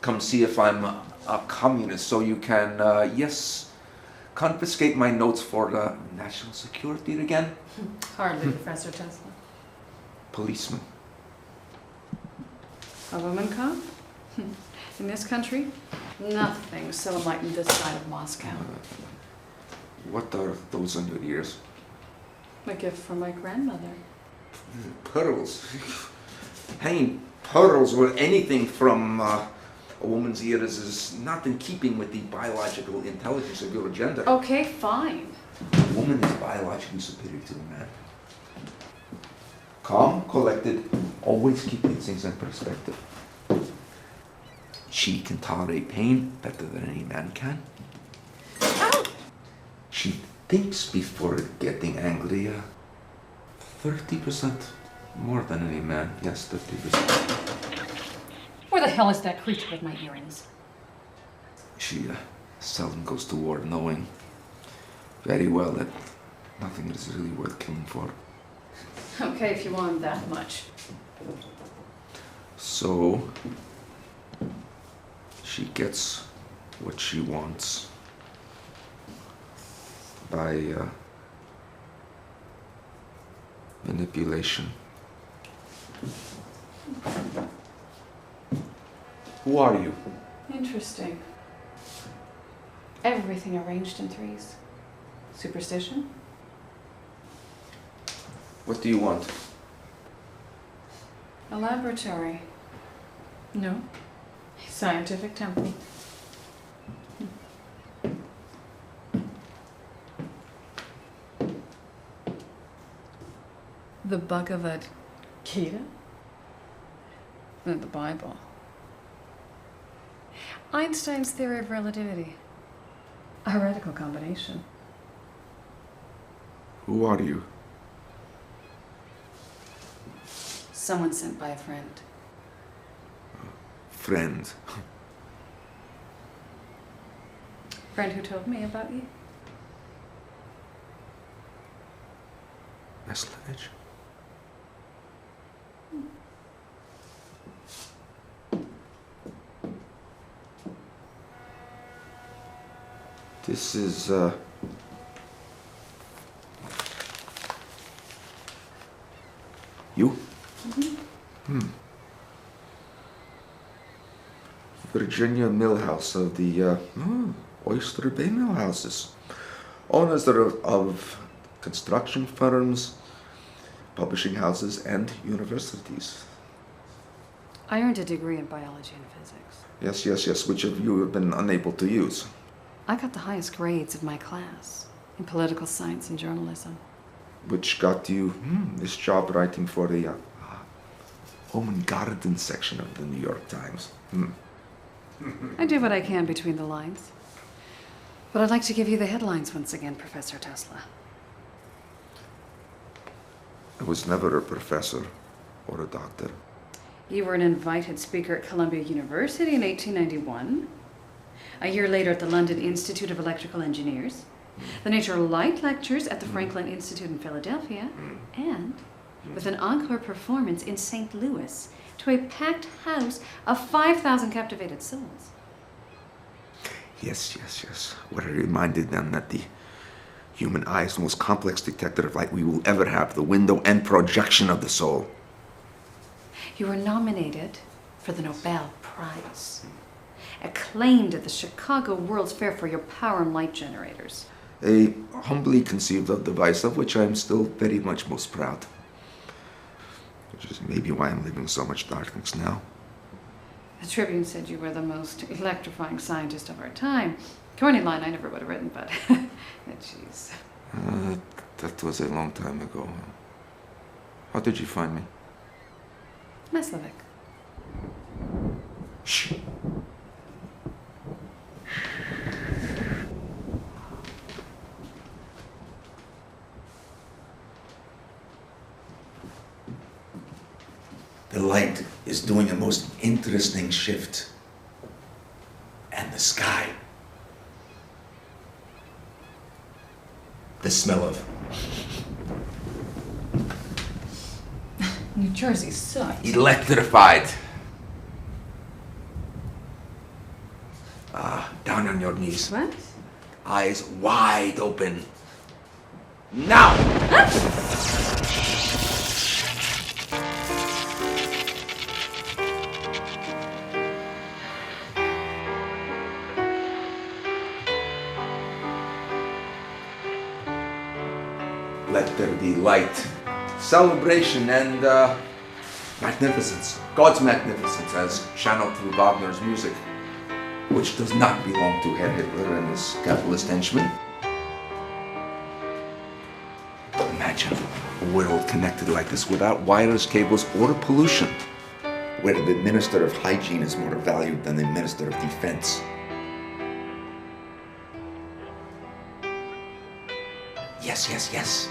come see if I'm a communist, so you can, yes, confiscate my notes for national security again? Hardly, Professor Tesla. Policeman. A woman cop? In this country, nothing so enlightened this side of Moscow. What are those on your ears? A gift from my grandmother. Pearls. Hanging pearls or anything from a woman's ears is not in keeping with the biological intelligence of your agenda. Okay, fine. A woman is biologically superior to a man. Calm, collected, always keeping things in perspective. She can tolerate pain better than any man can. Ow! She thinks before getting angry 30% more than any man. Yes, 30%. Where the hell is that creature with my earrings? She seldom goes to war knowing very well that nothing is really worth killing for. Okay, if you want him that much. So, she gets what she wants by manipulation. Who are you? Interesting. Everything arranged in threes. Superstition? What do you want? A laboratory. No. A scientific temple. The Bhagavad Gita? And the Bible. Einstein's theory of relativity. A heretical combination. Who are you? Someone sent by a friend. Friend. Friend who told me about you. Meslovich? This is, you? Mm-hmm. Virginia Millhouse of the Oyster Bay Millhouses. Owners of construction firms, publishing houses, and universities. I earned a degree in biology and physics. Yes, which of you have been unable to use? I got the highest grades of my class in political science and journalism. Which got you this job writing for the home and garden section of the New York Times. I do what I can between the lines. But I'd like to give you the headlines once again, Professor Tesla. I was never a professor. or a doctor. You were an invited speaker at Columbia University in 1891. A year later at the London Institute of Electrical Engineers. The Nature of Light lectures at the Franklin Institute in Philadelphia. And with an encore performance in St. Louis to a packed house of 5,000 captivated souls. Yes. Where I reminded them that the human eye is the most complex detector of light we will ever have, the window and projection of the soul. You were nominated for the Nobel Prize. Acclaimed at the Chicago World's Fair for your power and light generators. A humbly conceived of device of which I am still very much most proud. Which is maybe why I'm living so much darkness now. The Tribune said you were the most electrifying scientist of our time. Corny line I never would have written, but jeez. That was a long time ago. How did you find me? Meslavik. Shh. The light is doing a most interesting shift. And the sky. The smell of New Jersey sucks. electrified. Down on your knees. What? Eyes wide open. Now! Let there be light, celebration, and magnificence. God's magnificence as channeled through Wagner's music, which does not belong to Herr Hitler and his capitalist henchmen. Imagine a world connected like this without wires, cables, or pollution, where the Minister of Hygiene is more valued than the Minister of Defense. Yes.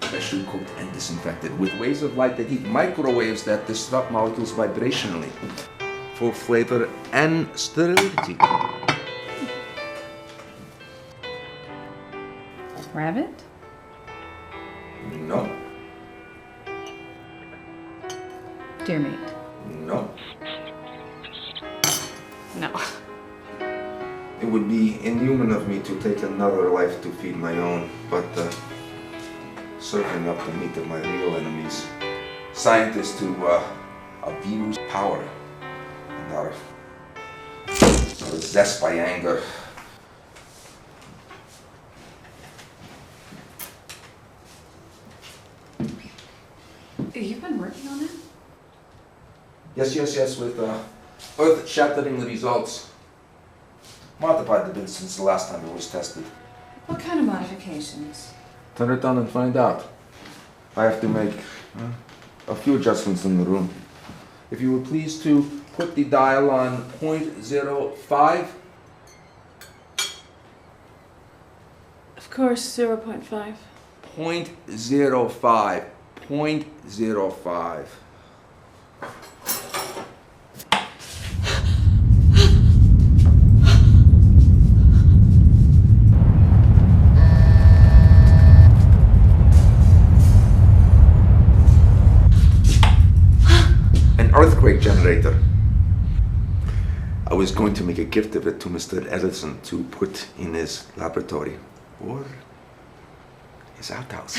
Specially cooked and disinfected with waves of light that heat microwaves that disrupt molecules vibrationally for flavor and sterility. Rabbit? No. Deer meat? No. No. It would be inhuman of me to take another life to feed my own, but serving up the meat of my real enemies. Scientists who abuse power and are possessed by anger. You've been working on it? Yes, with earth-shattering results. Modified the bin since the last time it was tested. What kind of modifications? Turn it on and find out. I have to make a few adjustments in the room. If you would please to put the dial on 0.05. Of course, 0.5. 0.05. 0.05. Earthquake generator. I was going to make a gift of it to Mr. Edison to put in his laboratory or his outhouse.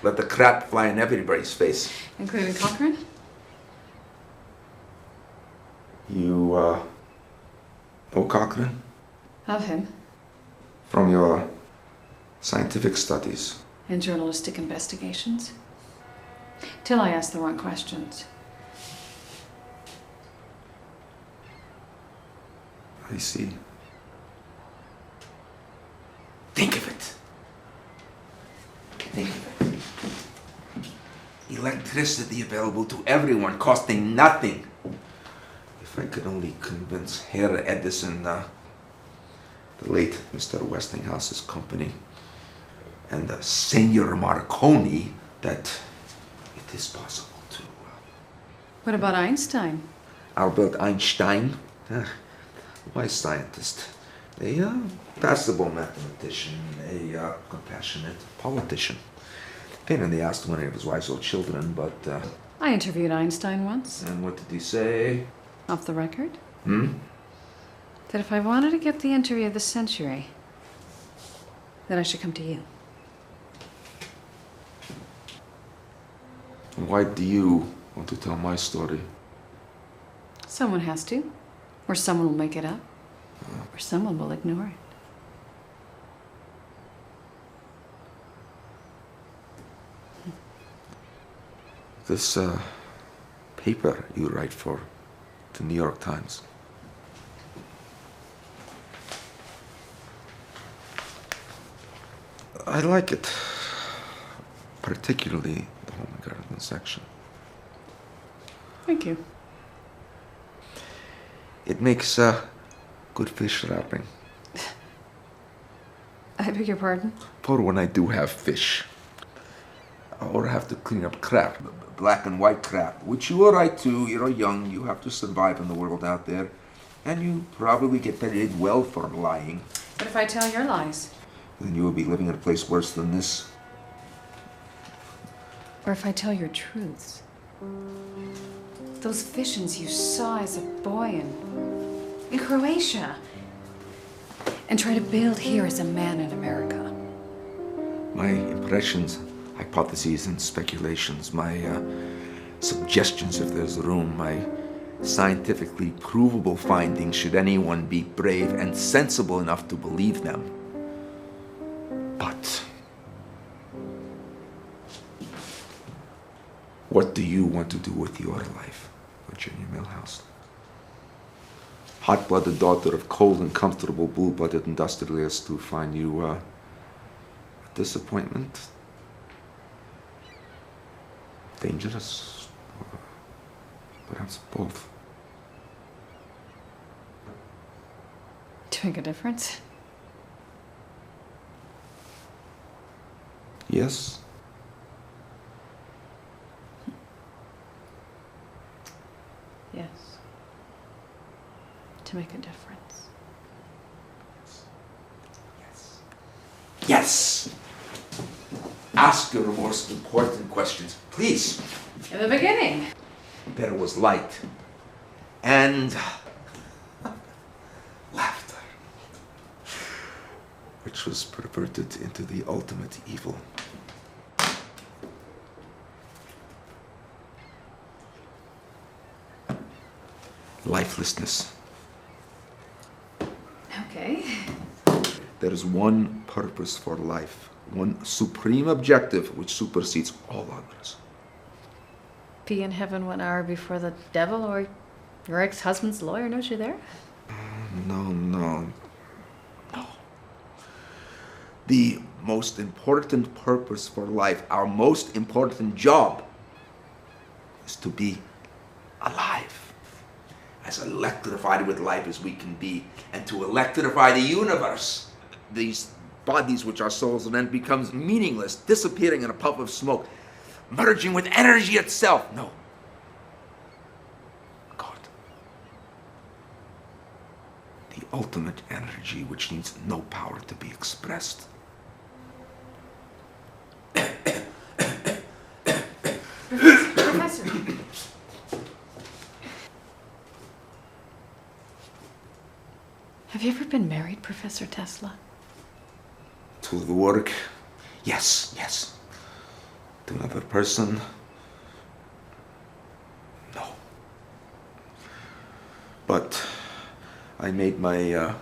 Let the crap fly in everybody's face. Including Cochrane? You know Cochrane? Of him. From your scientific studies. And journalistic investigations. Till I asked the wrong questions. I see. Think of it. Think of it. Electricity available to everyone, costing nothing. If I could only convince Herr Edison, the late Mr. Westinghouse's company, and Senor Marconi that it is possible to. What about Einstein? Albert Einstein, wise scientist, a passable mathematician, a compassionate politician. Pain in the ass to many of his wife's old children, but. I interviewed Einstein once. And what did he say? Off the record? That if I wanted to get the interview of the century, then I should come to you. Why do you want to tell my story? Someone has to. Or someone will make it up. Or someone will ignore it. This paper you write for the New York Times. I like it, particularly the home and garden section. Thank you. It makes good fish wrapping. I beg your pardon? For when I do have fish. Or have to clean up crap, black and white crap, which you are right to. You're young, you have to survive in the world out there. And you probably get paid well for lying. But if I tell your lies? Then you will be living in a place worse than this. Or if I tell your truths? Those visions you saw as a boy in Croatia. And try to build here as a man in America. My impressions, hypotheses, and speculations, my suggestions if there's room, my scientifically provable findings, should anyone be brave and sensible enough to believe them. But what do you want to do with your life, Virginia Milhouse? Hot-blooded daughter of cold and comfortable blue-blooded industrialists who find you a disappointment? Dangerous? Or perhaps both? To make a difference? Yes? Yes. To make a difference. Yes. Yes! Ask your most important questions, please. In the beginning. There was light and laughter, which was perverted into the ultimate evil. Lifelessness. Okay. There is one purpose for life, one supreme objective which supersedes all others. Be in heaven 1 hour before the devil or your ex-husband's lawyer knows you're there? No. The most important purpose for life, our most important job, is to be alive. As electrified with life as we can be, and to electrify the universe. These bodies which are souls, and then becomes meaningless, disappearing in a puff of smoke, merging with energy itself. No. God. The ultimate energy which needs no power to be expressed. Professor. Have you ever been married, Professor Tesla? To the work? Yes. To another person? No. But I made my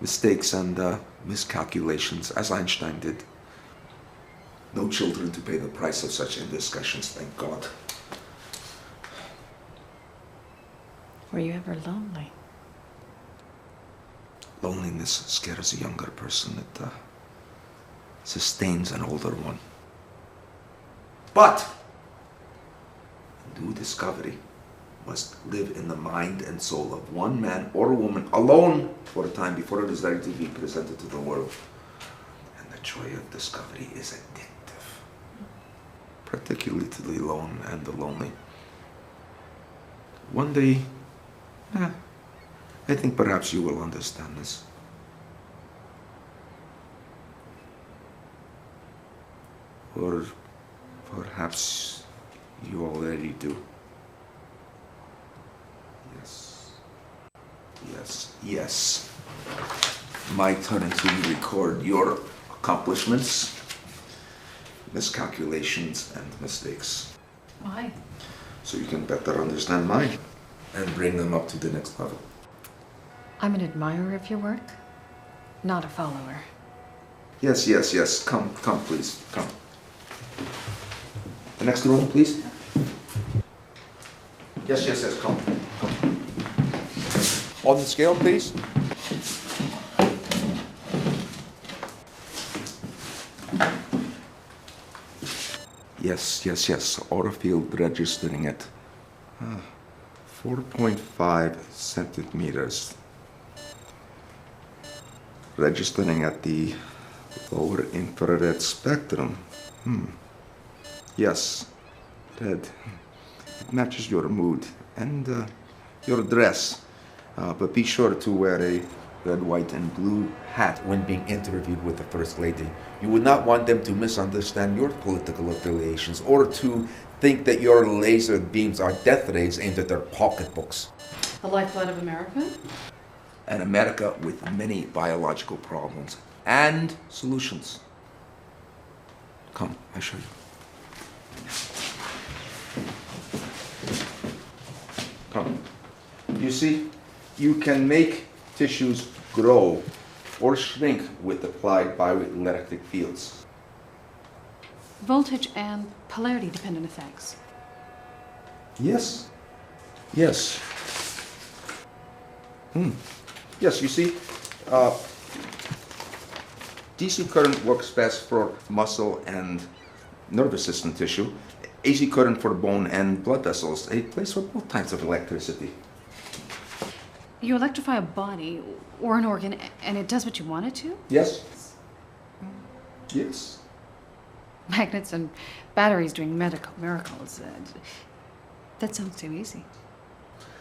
mistakes and miscalculations, as Einstein did. No children to pay the price of such indiscretions, thank God. Were you ever lonely? Loneliness scares a younger person. It sustains an older one. But new discovery must live in the mind and soul of one man or woman alone for a time before it is ready to be presented to the world. And the joy of discovery is addictive. particularly to the lone and the lonely. One day, I think perhaps you will understand this. Or perhaps you already do. Yes. My turn to record your accomplishments, miscalculations, and mistakes. Why? So you can better understand mine and bring them up to the next level. I'm an admirer of your work, not a follower. Yes. Come, please. Come. The next room, please. Yes. Come. On the scale, please. Yes. Auto field registering at 4.5 centimeters. Registering at the lower infrared spectrum. Yes, red. It matches your mood and your dress. But be sure to wear a red, white, and blue hat when being interviewed with the First Lady. You would not want them to misunderstand your political affiliations or to think that your laser beams are death rays aimed at their pocketbooks. The lifeblood of America? An America with many biological problems and solutions. Come, I show you. Come. You see, you can make tissues grow or shrink with applied bioelectric fields. Voltage and polarity dependent effects. Yes. Yes, you see, DC current works best for muscle and nervous system tissue. AC current for bone and blood vessels, a place for both types of electricity. You electrify a body or an organ and it does what you want it to? Yes. Magnets and batteries doing medical miracles. That sounds too easy.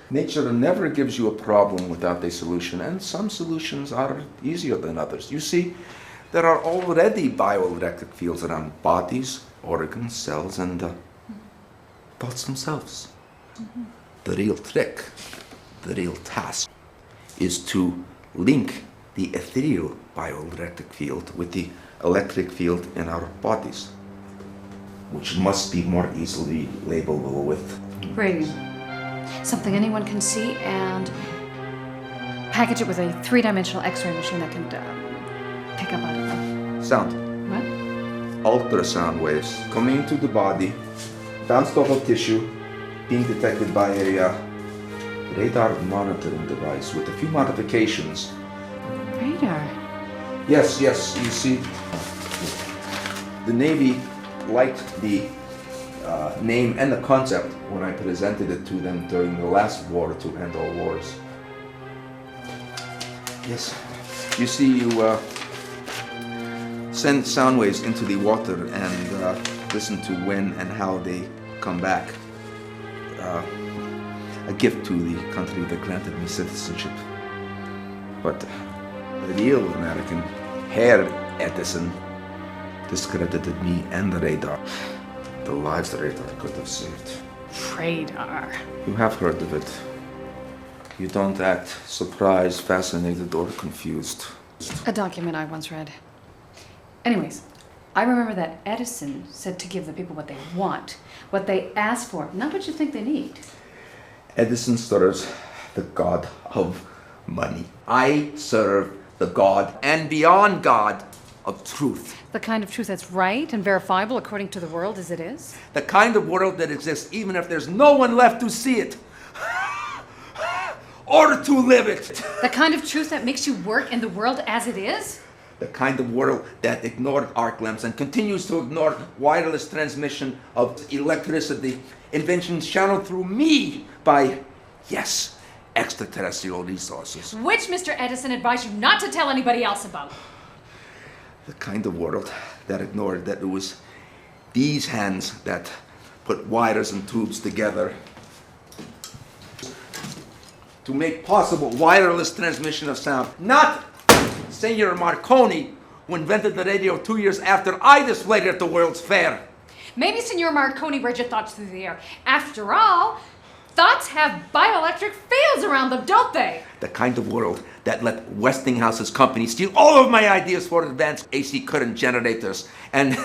Nature never gives you a problem without a solution, and some solutions are easier than others. You see, there are already bioelectric fields around bodies, organs, cells, and thoughts themselves. The real trick, the real task, is to link the ethereal bioelectric field with the electric field in our bodies, which must be more easily labelable with Radium. Something anyone can see and package it with a three-dimensional X-ray machine that can pick up, I don't know. sound. What? Ultrasound waves coming into the body, bounced off of tissue, being detected by a radar monitoring device with a few modifications. Radar? Yes, you see, the Navy liked the name and the concept when I presented it to them during the last war to end all wars. Yes, you see, you send sound waves into the water and listen to when and how they come back. A gift to the country that granted me citizenship. But the real American, Herr Edison, discredited me and the radar. The lives the radar could have saved. Radar. You have heard of it. You don't act surprised, fascinated, or confused. A document I once read. Anyways, I remember that Edison said to give the people what they want, what they ask for, not what you think they need. Edison serves the God of money. I serve the God and beyond God of truth. The kind of truth that's right and verifiable according to the world as it is? The kind of world that exists even if there's no one left to see it or to live it. The kind of truth that makes you work in the world as it is? The kind of world that ignored arc lamps and continues to ignore wireless transmission of electricity, inventions channeled through me by, yes, extraterrestrial resources. Which Mr. Edison advised you not to tell anybody else about? The kind of world that ignored that it was these hands that put wires and tubes together to make possible wireless transmission of sound. Not Senor Marconi, who invented the radio 2 years after I displayed it at the World's Fair. Maybe Senor Marconi read your thoughts through the air. After all, thoughts have bioelectric fields around them, don't they? The kind of world that let Westinghouse's company steal all of my ideas for advanced AC current generators and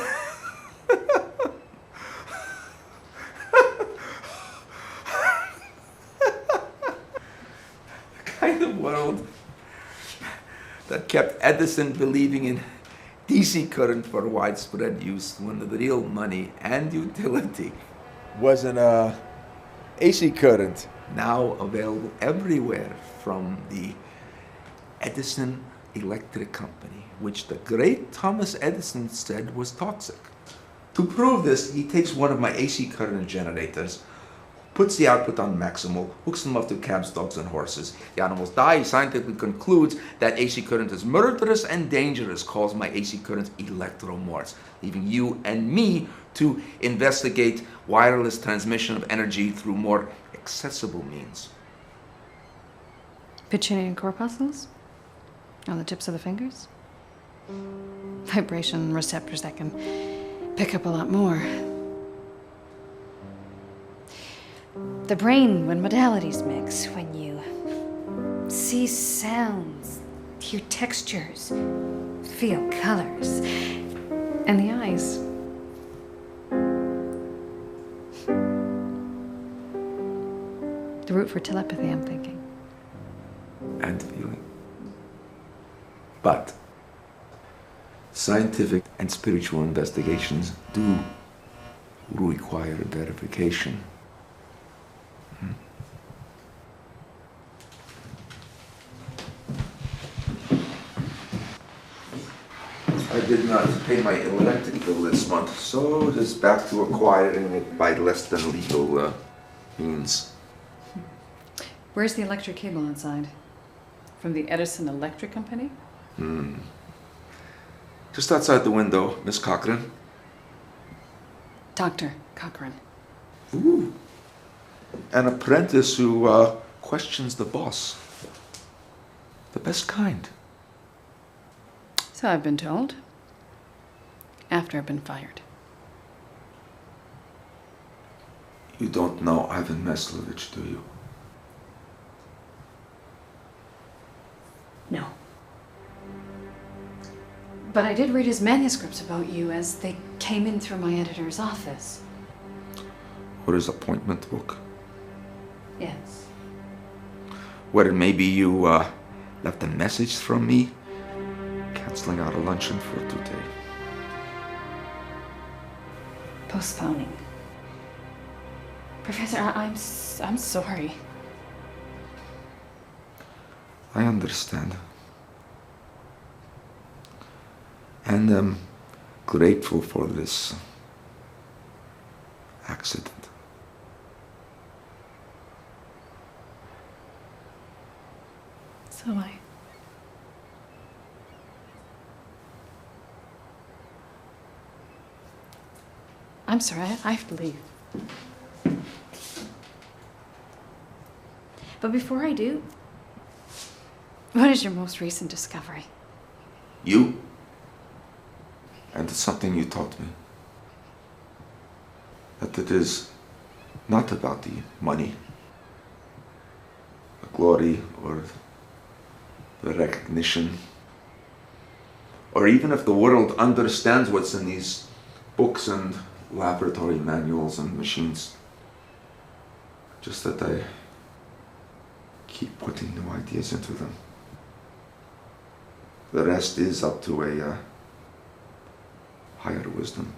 kind of world that kept Edison believing in DC current for widespread use when the real money and utility wasn't AC current, now available everywhere from the Edison Electric Company, which the great Thomas Edison said was toxic. To prove this, he takes one of my AC current generators, puts the output on maximal, hooks them up to cabs, dogs, and horses. The animals die. He scientifically concludes that AC current is murderous and dangerous, calls my AC current electromorphs, leaving you and me to investigate wireless transmission of energy through more accessible means. Pacinian corpuscles? On the tips of the fingers? Vibration receptors that can pick up a lot more. The brain, when modalities mix, when you see sounds, hear textures, feel colors, and the eyes. The root for telepathy, I'm thinking. And feeling. But scientific and spiritual investigations do require verification. I did not pay my electric bill this month, so it is back to acquiring it by less than legal means. Where's the electric cable inside? From the Edison Electric Company? Just outside the window, Miss Cochran. Dr. Cochran. Ooh. An apprentice who questions the boss. The best kind. So I've been told. After I've been fired. You don't know Ivan Meslovich, do you? No. But I did read his manuscripts about you as they came in through my editor's office. Or his appointment book? Yes. Where maybe you left a message from me, canceling out a luncheon for today. Postponing. Professor, I'm sorry. I understand. And I'm grateful for this accident. So am I. I'm sorry, I have to leave. But before I do, what is your most recent discovery? You? And it's something you taught me. That it is not about the money, the glory, or the recognition, or even if the world understands what's in these books and laboratory manuals and machines. Just that I keep putting new ideas into them. The rest is up to a higher wisdom.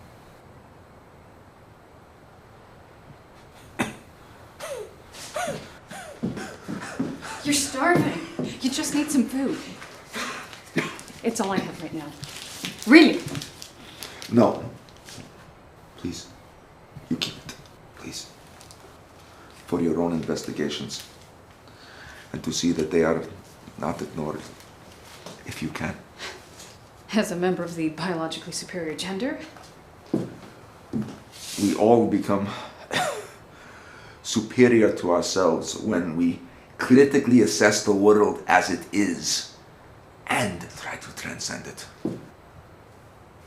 You're starving. You just need some food. It's all I have right now. Really? No. Please. You keep it. Please. For your own investigations. And to see that they are not ignored. If you can. As a member of the biologically superior gender? we all become superior to ourselves when we critically assess the world as it is and try to transcend it.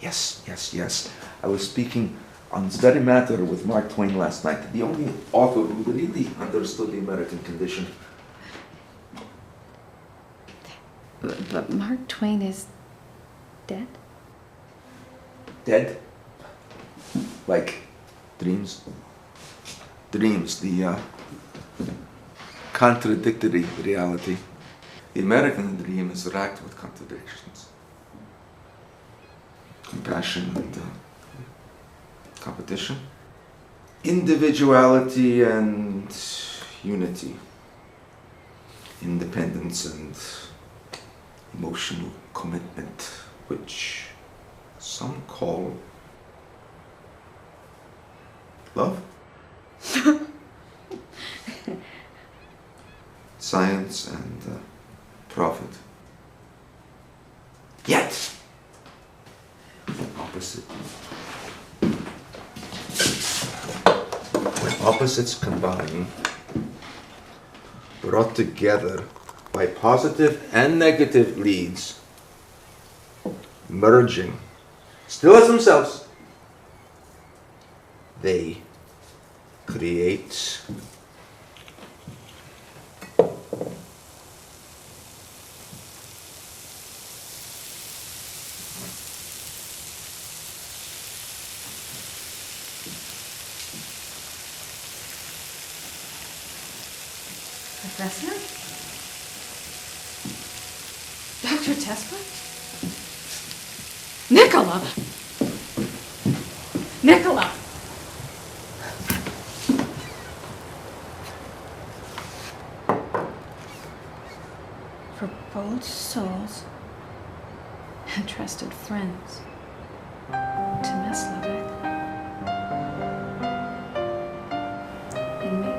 Yes. I was speaking on this very matter with Mark Twain last night, the only author who really understood the American condition. But Mark Twain is dead? Dead? Like dreams? Dreams, the contradictory reality. The American dream is racked with contradictions. Compassion and competition. Individuality and unity. Independence and emotional commitment, which some call love. Science and profit. Yet, opposite. When opposites combine, brought together by positive and negative leads, merging, still as themselves, they create Professor? Dr. Tesla? Nicola! Nicola! For bold souls and trusted friends to Miss Levick and me.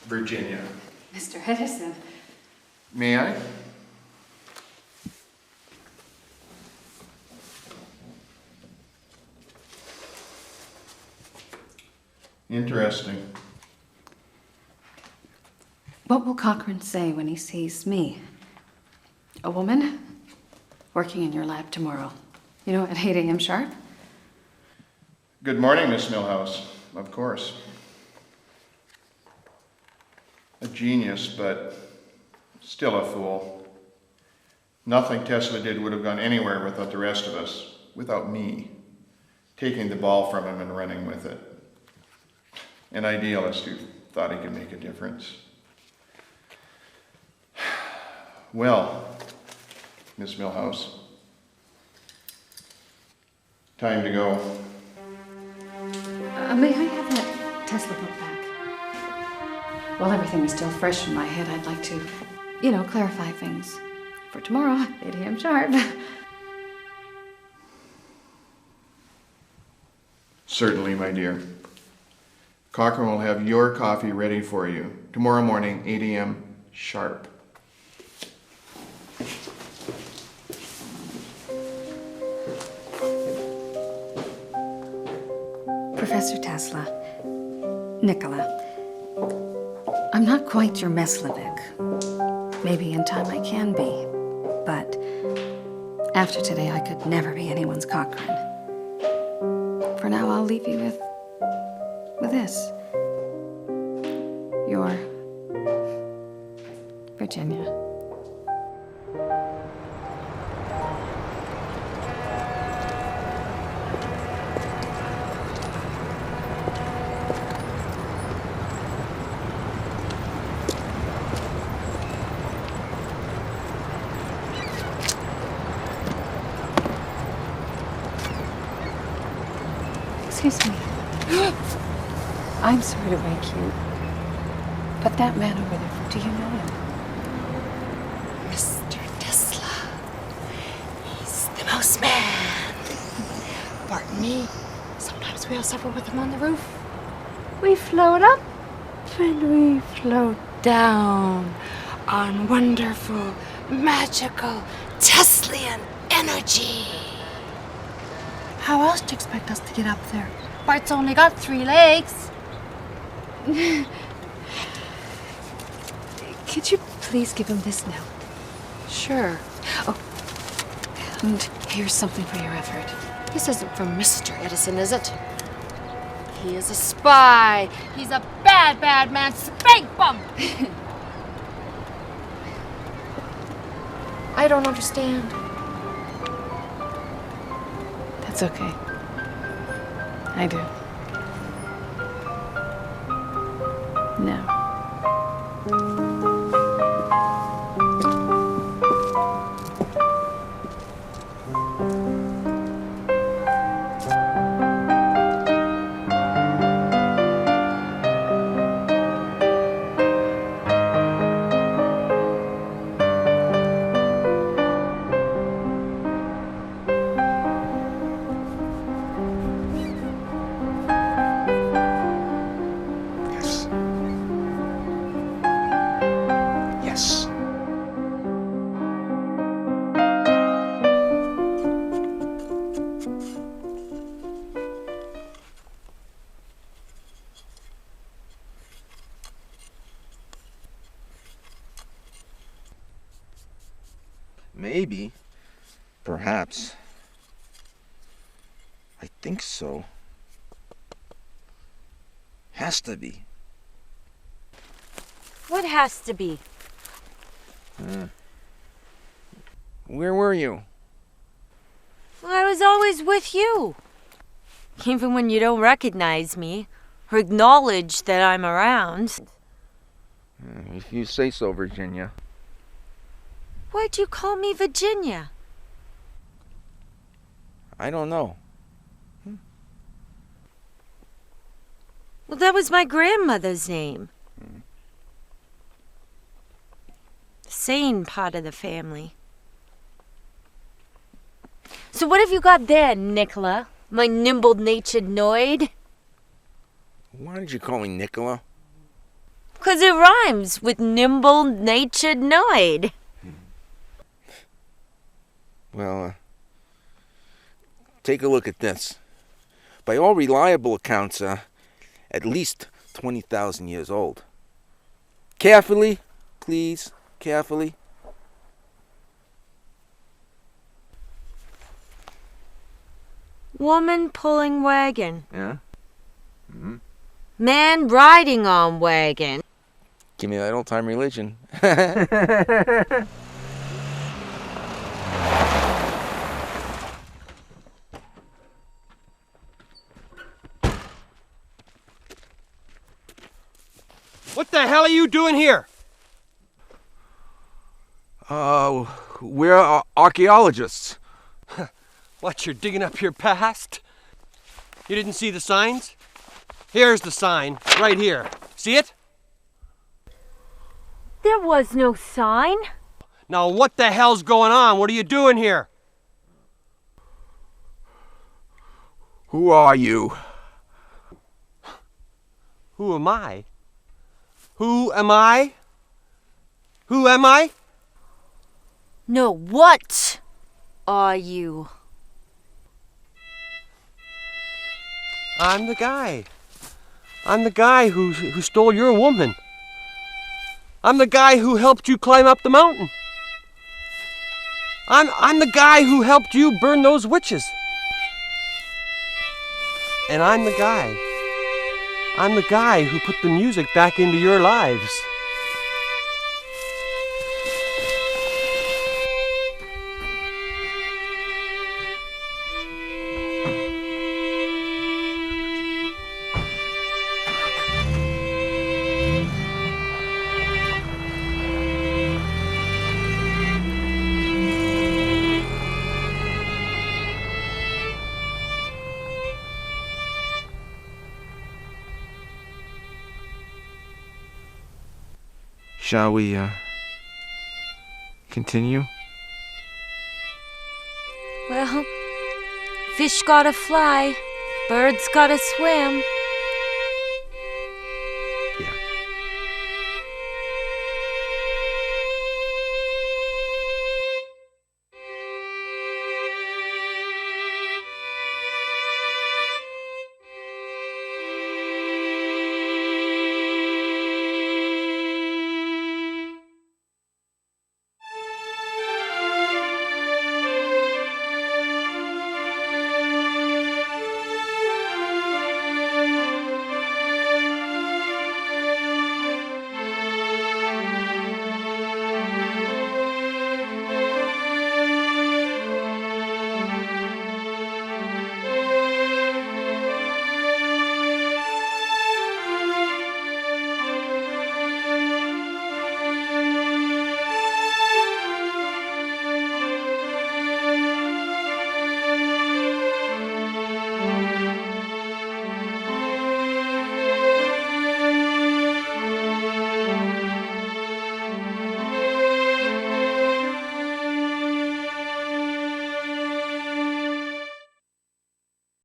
Virginia. Mr. Edison. May I? Interesting. What will Cochrane say when he sees me? A woman working in your lab tomorrow. You know, at 8 a.m. sharp? Good morning, Miss Millhouse. Of course. A genius, but still a fool. Nothing Tesla did would have gone anywhere without the rest of us, without me, taking the ball from him and running with it. An idealist who thought he could make a difference. Well, Miss Millhouse, time to go. May I have that Tesla book back? While everything is still fresh in my head, I'd like to, clarify things. For tomorrow, 8 a.m. sharp. Certainly, my dear. Cochrane will have your coffee ready for you tomorrow morning, 8 a.m. sharp. Professor Tesla, Nicola, I'm not quite your Meslevic. Maybe in time I can be, but after today I could never be anyone's Cochrane. For now, I'll leave you with this. Your Virginia. Excuse me. I'm sorry to wake you. But that man over there, do you know him? Mr. Tesla. He's the mouse man. Bart and me, sometimes we all suffer with him on the roof. We float up and we float down on wonderful, magical Teslian energy. How else do you expect us to get up there? Bart's only got 3 legs. Could you please give him this now? Sure. Oh, and here's something for your effort. This isn't from Mr. Edison, is it? He is a spy. He's a bad, bad man. Spank bump! I don't understand. That's okay. I do. Now. Yes. Maybe. Perhaps. I think so. Has to be. What has to be? Where were you? Well, I was always with you. Even when you don't recognize me or acknowledge that I'm around. If you say so, Virginia. Why'd you call me Virginia? I don't know. Well, that was my grandmother's name. The sane part of the family. So what have you got there, Nicola? My nimble-natured Noid? Why did you call me Nicola? 'Cause it rhymes with nimble-natured Noid. Well, take a look at this. By all reliable accounts, at least 20,000 years old. Carefully, please, carefully. Woman pulling wagon. Yeah? Mm-hmm. Man riding on wagon. Give me that old-time religion. What the hell are you doing here? We're archaeologists. What, you're digging up your past? You didn't see the signs? Here's the sign, right here. See it? There was no sign. Now what the hell's going on? What are you doing here? Who are you? Who am I? Who am I? Who am I? No, what are you? I'm the guy. I'm the guy who stole your woman. I'm the guy who helped you climb up the mountain. I'm the guy who helped you burn those witches. And I'm the guy who put the music back into your lives. Shall we, continue? Well, fish gotta fly, birds gotta swim.